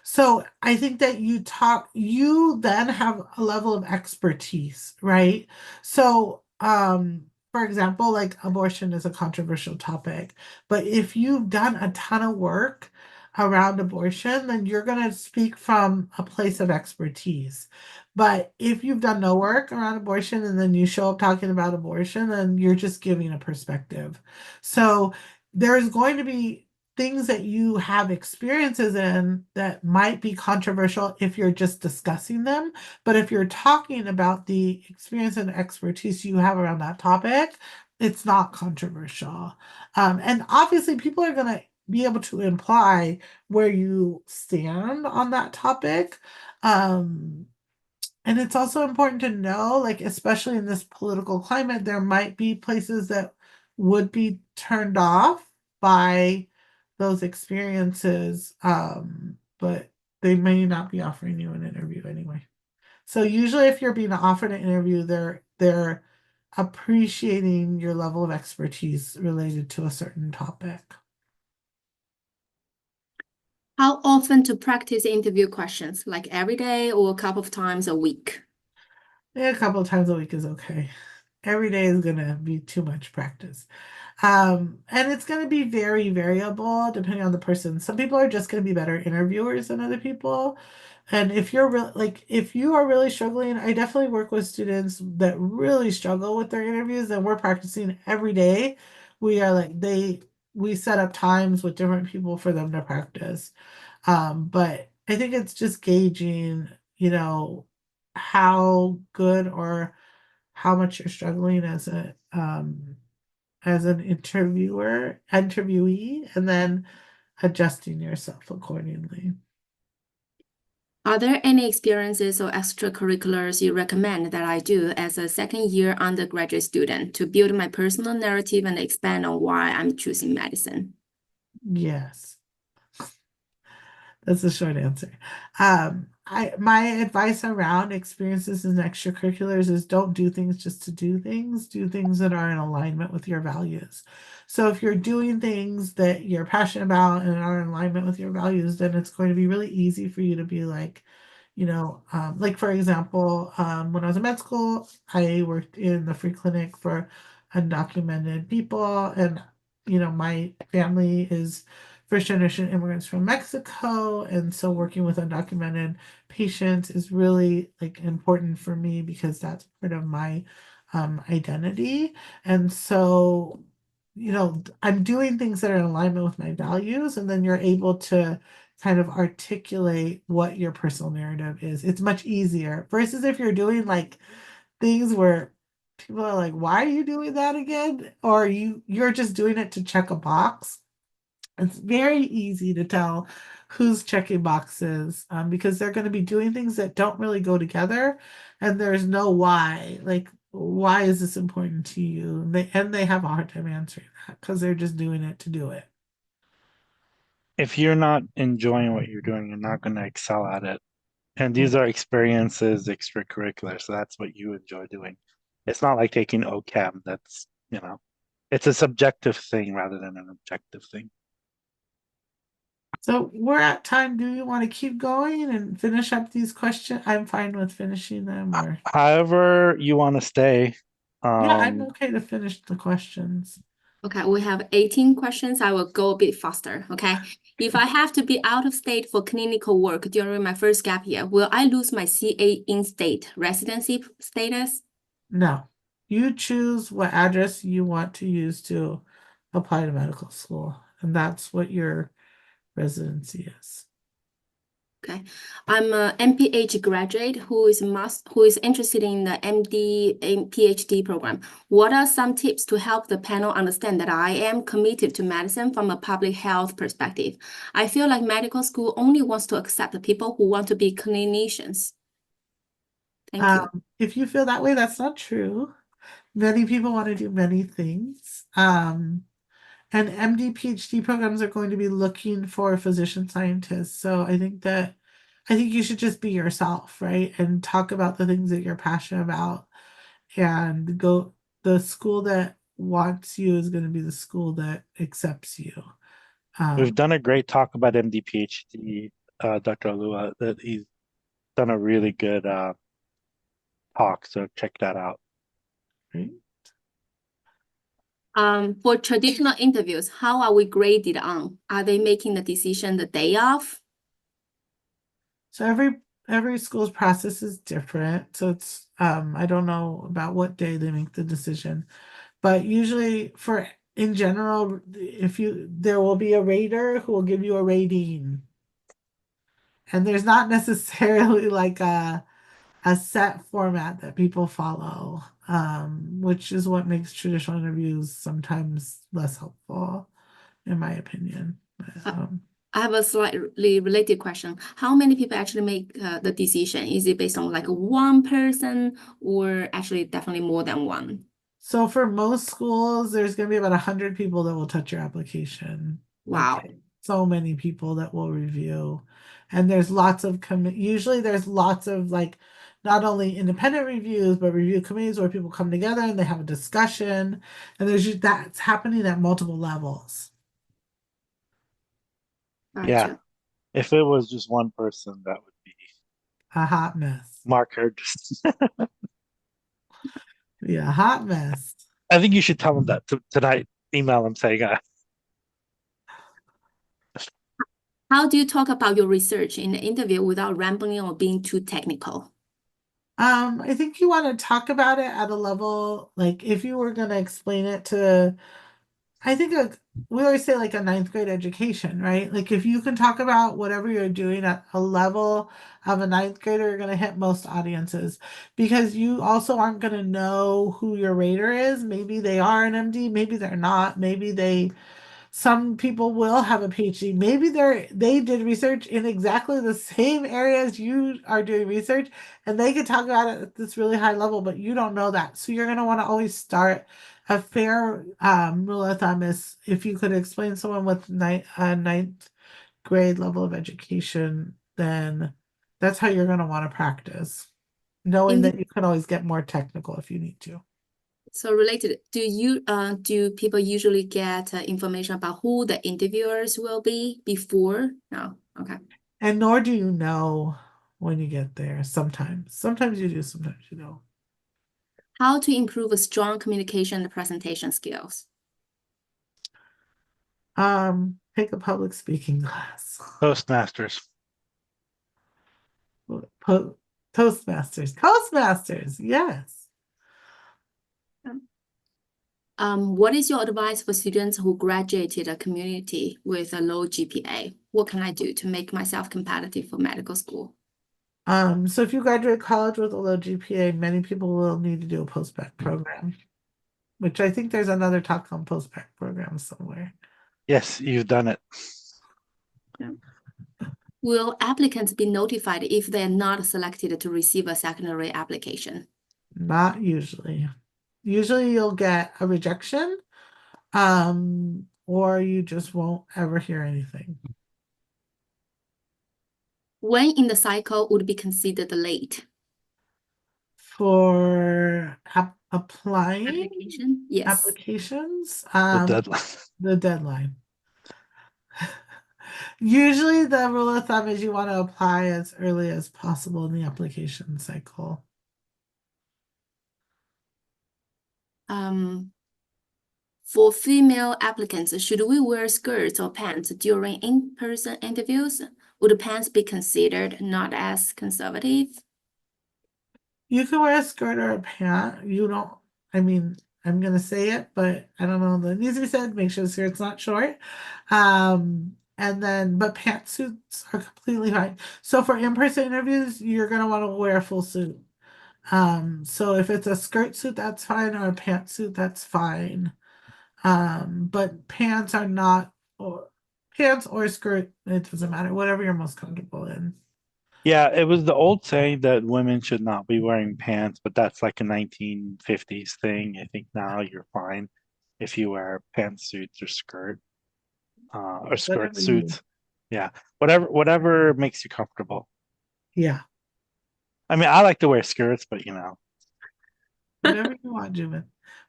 So I think that you then have a level of expertise, right? So, for example, like abortion is a controversial topic, but if you've done a ton of work around abortion, then you're going to speak from a place of expertise. But if you've done no work around abortion and then you show up talking about abortion, then you're just giving a perspective. So there's going to be things that you have experiences in that might be controversial if you're just discussing them. But if you're talking about the experience and expertise you have around that topic, it's not controversial. And obviously, people are going to be able to imply where you stand on that topic. Um, and it's also important to know, like, especially in this political climate, there might be places that would be turned off by those experiences, but they may not be offering you an interview anyway. So usually if you're being offered an interview, they're appreciating your level of expertise related to a certain topic. How often to practice interview questions, like every day or a couple of times a week? Yeah, a couple of times a week is okay. Every day is gonna be too much practice. And it's going to be very variable depending on the person. Some people are just going to be better interviewers than other people. And if you're if you are really struggling, I definitely work with students that really struggle with their interviews and we're practicing every day. We are we set up times with different people for them to practice. But I think it's just gauging, how good or how much you're struggling as an interviewee, and then adjusting yourself accordingly. Are there any experiences or extracurriculars you recommend that I do as a second-year undergraduate student to build my personal narrative and expand on why I'm choosing medicine? Yes, that's the short answer. My advice around experiences and extracurriculars is don't do things just to do things. Do things that are in alignment with your values. So if you're doing things that you're passionate about and are in alignment with your values, then it's going to be really easy for you to be like, like for example, when I was in med school, I worked in the free clinic for undocumented people, and my family is first generation immigrants from Mexico, and so working with undocumented patients is really like important for me because that's part of my identity. And so, I'm doing things that are in alignment with my values, and then you're able to kind of articulate what your personal narrative is. It's much easier versus if you're doing like things where people are like, why are you doing that again? Or you're just doing it to check a box. It's very easy to tell who's checking boxes because they're going to be doing things that don't really go together, and there's no why. Like, why is this important to you? And they have a hard time answering that because they're just doing it to do it. If you're not enjoying what you're doing, you're not going to excel at it. And these are experiences, extracurricular, so that's what you enjoy doing. It's not like taking OChem. That's, it's a subjective thing rather than an objective thing. So we're at time. Do you want to keep going and finish up these questions? I'm fine with finishing them, or However you want to stay. yeah, I'm okay to finish the questions. Okay, we have 18 questions. I will go a bit faster, okay? If I have to be out of state for clinical work during my first gap year, will I lose my CA in-state residency status? No, you choose what address you want to use to apply to medical school, and that's what your residency is. Okay, I'm a MPH graduate who is interested in the MD and PhD program. What are some tips to help the panel understand that I am committed to medicine from a public health perspective? I feel like medical school only wants to accept the people who want to be clinicians. Thank you. If you feel that way, that's not true. Many people want to do many things. And MD, PhD programs are going to be looking for physician scientists. So I think you should just be yourself, right? And talk about the things that you're passionate about and go. The school that wants you is going to be the school that accepts you. We've done a great talk about MD PhD, Dr. Alua, that he's done a really good talk, so check that out. Right? For traditional interviews, how are we graded on? Are they making the decision the day of? So every school's process is different. So it's I don't know about what day they make the decision, but usually in general, there will be a rater who will give you a rating. And there's not necessarily like a set format that people follow, which is what makes traditional interviews sometimes less helpful, in my opinion. I have a slightly related question. How many people actually make the decision? Is it based on like one person or actually definitely more than one? So for most schools, there's going to be about 100 people that will touch your application. Wow. Like so many people that will review. And there's lots of usually there's lots of like not only independent reviews, but review committees where people come together and they have a discussion. And that's happening at multiple levels. Yeah, Gotcha. if it was just one person, that would be A hot mess. Mark Hurd. Yeah, a hot mess. I think you should tell him that tonight. Email him saying, How do you talk about your research in the interview without rambling or being too technical? I think you want to talk about it at a level, like if you were going to explain it to, I think we always say like a ninth grade education, right? Like if you can talk about whatever you're doing at a level of a ninth grader, you're going to hit most audiences because you also aren't going to know who your rater is. Maybe they are an MD, maybe they're not, some people will have a PhD. Maybe they did research in exactly the same areas you are doing research, and they could talk about it at this really high level, but you don't know that. So you're going to want to always start. A fair rule of thumb is if you could explain someone with ninth grade level of education, then that's how you're going to want to practice, knowing that you can always get more technical if you need to. So related, do people usually get information about who the interviewers will be before? No, okay. And nor do you know when you get there. Sometimes you do, sometimes you don't. How to improve a strong communication and presentation skills? Take a public speaking class. Toastmasters. Toastmasters, yes. What is your advice for students who graduated a community with a low GPA? What can I do to make myself competitive for medical school? So if you graduate college with a low GPA, many people will need to do a post-bac program, which I think there's another talk on post-bac programs somewhere. Yes, you've done it. Yeah. Will applicants be notified if they're not selected to receive a secondary application? Not usually. Usually you'll get a rejection, or you just won't ever hear anything. When in the cycle would be considered late? For applying Application? Yes. applications, The deadline. the deadline. Usually the rule of thumb is you want to apply as early as possible in the application cycle. For female applicants, should we wear skirts or pants during in-person interviews? Would pants be considered not as conservative? You can wear a skirt or a pant. You don't, I mean, I'm gonna say it, but I don't know that needs to be said. Make sure the skirt's not short. And then, but pantsuits are completely fine. So for in-person interviews, you're gonna want to wear a full suit. So if it's a skirt suit, that's fine, or a pantsuit, that's fine. But pants are not, or pants or skirt, it doesn't matter, whatever you're most comfortable in. Yeah, it was the old saying that women should not be wearing pants, but that's like a 1950s thing. I think now you're fine if you wear pantsuits or or skirt Whatever you, suits. Yeah, whatever makes you comfortable. yeah, I mean, I like to wear skirts, but whatever you want, Juven.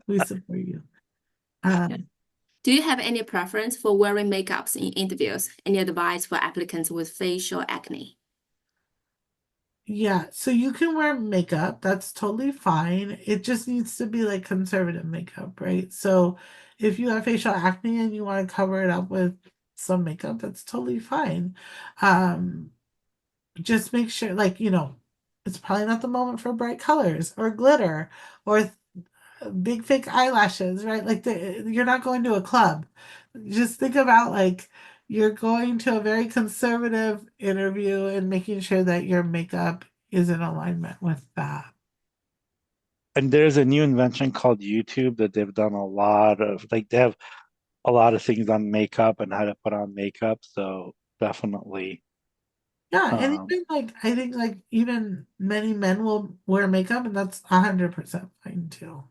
We support you. Do you have any preference for wearing makeups in interviews? Any advice for applicants with facial acne? Yeah, so you can wear makeup, that's totally fine. It just needs to be like conservative makeup, right? So if you have facial acne and you want to cover it up with some makeup, that's totally fine. Um, just make sure, like, it's probably not the moment for bright colors or glitter or big fake eyelashes, right? Like you're not going to a club. Just think about like you're going to a very conservative interview and making sure that your makeup is in alignment with that. and there's a new invention called YouTube that they've done a lot of, like they have a lot of things on makeup and how to put on makeup. So definitely, Yeah, and um, even like I think like even many men will wear makeup and that's 100% fine too.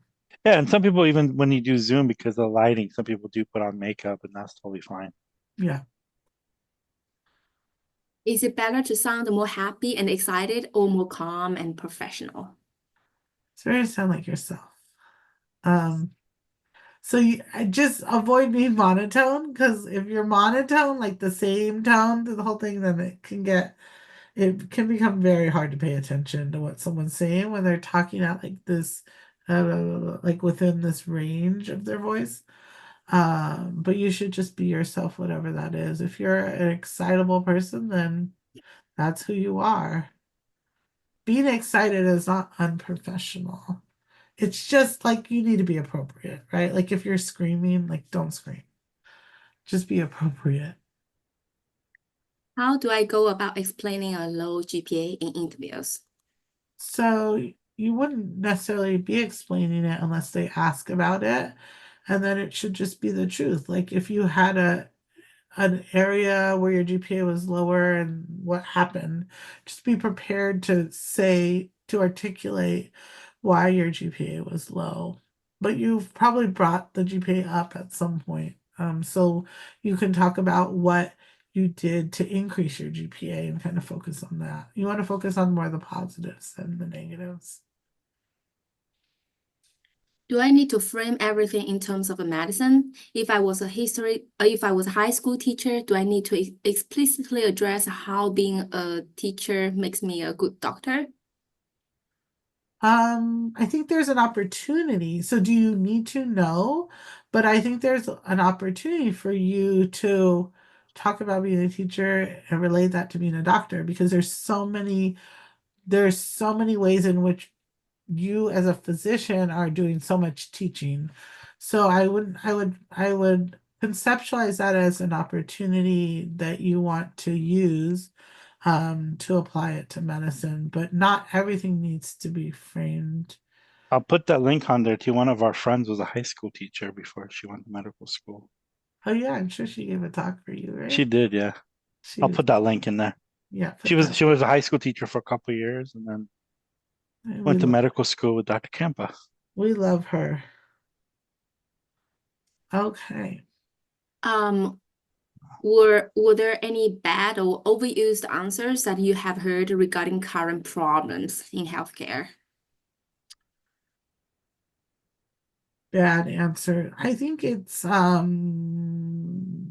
yeah. And some people even when you do Zoom because of the lighting, some people do put on makeup, and that's totally fine. Yeah. Is it better to sound more happy and excited or more calm and professional? It's very sound like yourself. Um So I just avoid being monotone because if you're monotone, like the same tone through the whole thing, then it can become very hard to pay attention to what someone's saying when they're talking out like this, like within this range of their voice. But you should just be yourself, whatever that is. If you're an excitable person, then that's who you are. Being excited is not unprofessional. It's just like you need to be appropriate, right? Like if you're screaming, like don't scream. Just be appropriate. How do I go about explaining a low GPA in interviews? So you wouldn't necessarily be explaining it unless they ask about it. And then it should just be the truth. Like if you had an area where your GPA was lower and what happened, just be prepared to say, to articulate why your GPA was low. But you've probably brought the GPA up at some point. So you can talk about what you did to increase your GPA and kind of focus on that. You want to focus on more of the positives than the negatives. Do I need to frame everything in terms of a medicine? If I was a high school teacher, do I need to explicitly address how being a teacher makes me a good doctor? I think there's an opportunity. So do you need to know? But I think there's an opportunity for you to talk about being a teacher and relate that to being a doctor because there's so many ways in which you as a physician are doing so much teaching. So I would conceptualize that as an opportunity that you want to use to apply it to medicine, but not everything needs to be framed. I'll put that link on there too. One of our friends was a high school teacher before she went to medical school. Oh yeah, I'm sure she gave a talk for you, She right? did, yeah. She I'll was, put that link in there. yeah, She put was that. she was a high school teacher for a couple of years and then We went to love medical school with Dr. Campa. we love her. Okay. Um, were there any bad or overused answers that you have heard regarding current problems in healthcare? Bad answer. I think it's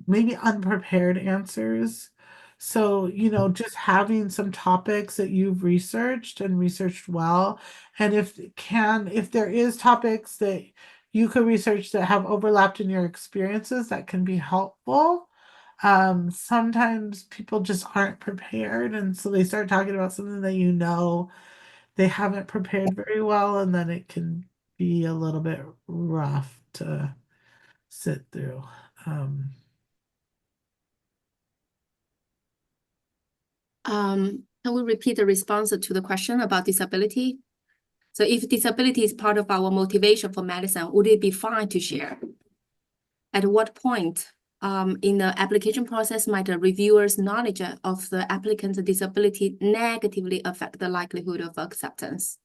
maybe unprepared answers. So, just having some topics that you've researched and researched well, and if there is topics that you could research that have overlapped in your experiences, that can be helpful. Sometimes people just aren't prepared, and so they start talking about something that they haven't prepared very well, and then it can be a little bit rough to sit through. Can we repeat the response to the question about disability? So if disability is part of our motivation for medicine, would it be fine to share? At what point in the application process might the reviewer's knowledge of the applicant's disability negatively affect the likelihood of acceptance?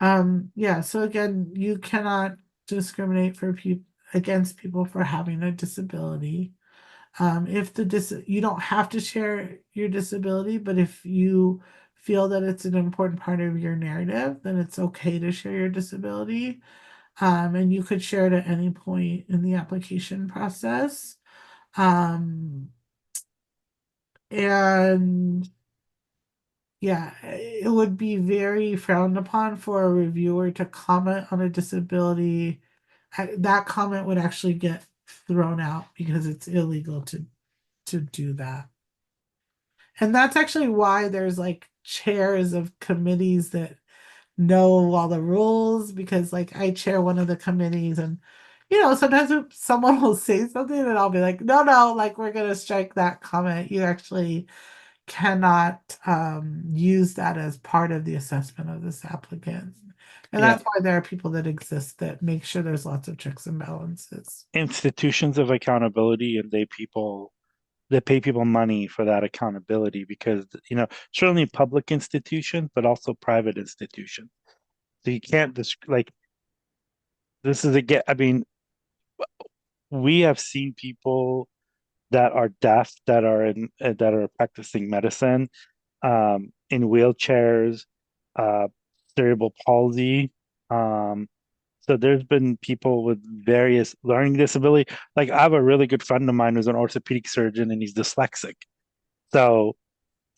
Yeah, so again, you cannot discriminate against people for having a disability. You don't have to share your disability, but if you feel that it's an important part of your narrative, then it's okay to share your disability. And you could share it at any point in the application process. And yeah, it would be very frowned upon for a reviewer to comment on a disability. That comment would actually get thrown out because it's illegal to do that. And that's actually why there's like chairs of committees that know all the rules, because like I chair one of the committees, and sometimes if someone will say something and I'll be like, no, like we're gonna strike that comment. You actually cannot use that as part of the assessment of this applicant. And Yeah. that's why there are people that exist that make sure there's lots of checks and balances. Institutions of accountability, and they pay people money for that accountability because, certainly public institutions, but also private institutions. So you can't just this is we have seen people that are deaf that are practicing medicine, in wheelchairs, cerebral palsy. So there's been people with various learning disability. Like I have a really good friend of mine who's an orthopedic surgeon and he's dyslexic. So,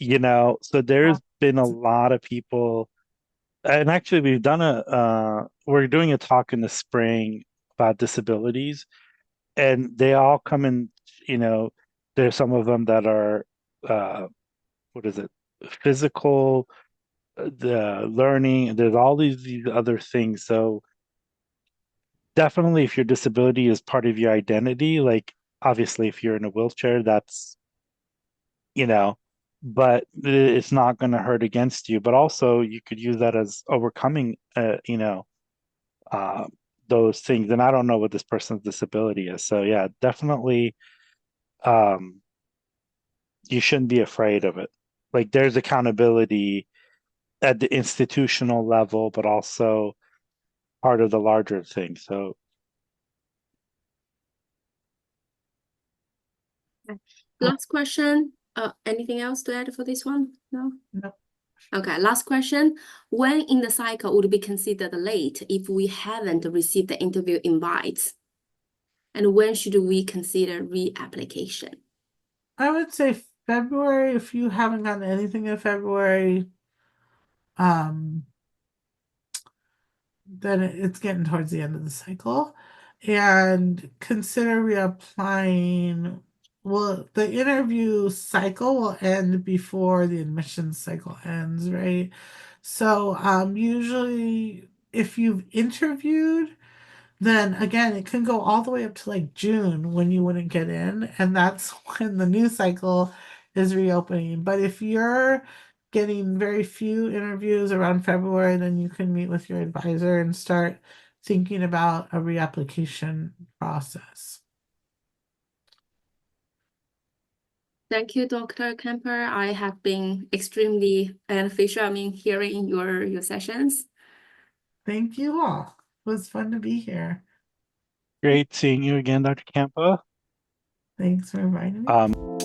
so there's been a lot of people, and actually we're doing a talk in the spring about disabilities, and they all come in, there's some of them that are, what is it, physical, the learning, there's all these other things. So definitely if your disability is part of your identity, like obviously if you're in a wheelchair, that's, but it's not going to hurt against you. But also you could use that as overcoming, uh, those things. And I don't know what this person's disability is. So yeah, definitely, you shouldn't be afraid of it. Like there's accountability at the institutional level, but also part of the larger thing. So Last question. Anything else to add for this one? No? No. Okay, last question. When in the cycle would be considered late if we haven't received the interview invites? And when should we consider reapplication? I would say February. If you haven't gotten anything in February, then it's getting towards the end of the cycle, and consider reapplying. Well, the interview cycle will end before the admissions cycle ends, right? So usually if you've interviewed, then again it can go all the way up to like June when you wouldn't get in, and that's when the new cycle is reopening. But if you're getting very few interviews around February, then you can meet with your advisor and start thinking about a reapplication process. Thank you, Dr. Camper. I have been extremely beneficial, hearing your sessions. Thank you all. It was fun to be here. great seeing you again, Dr. Campa. Thanks for inviting me.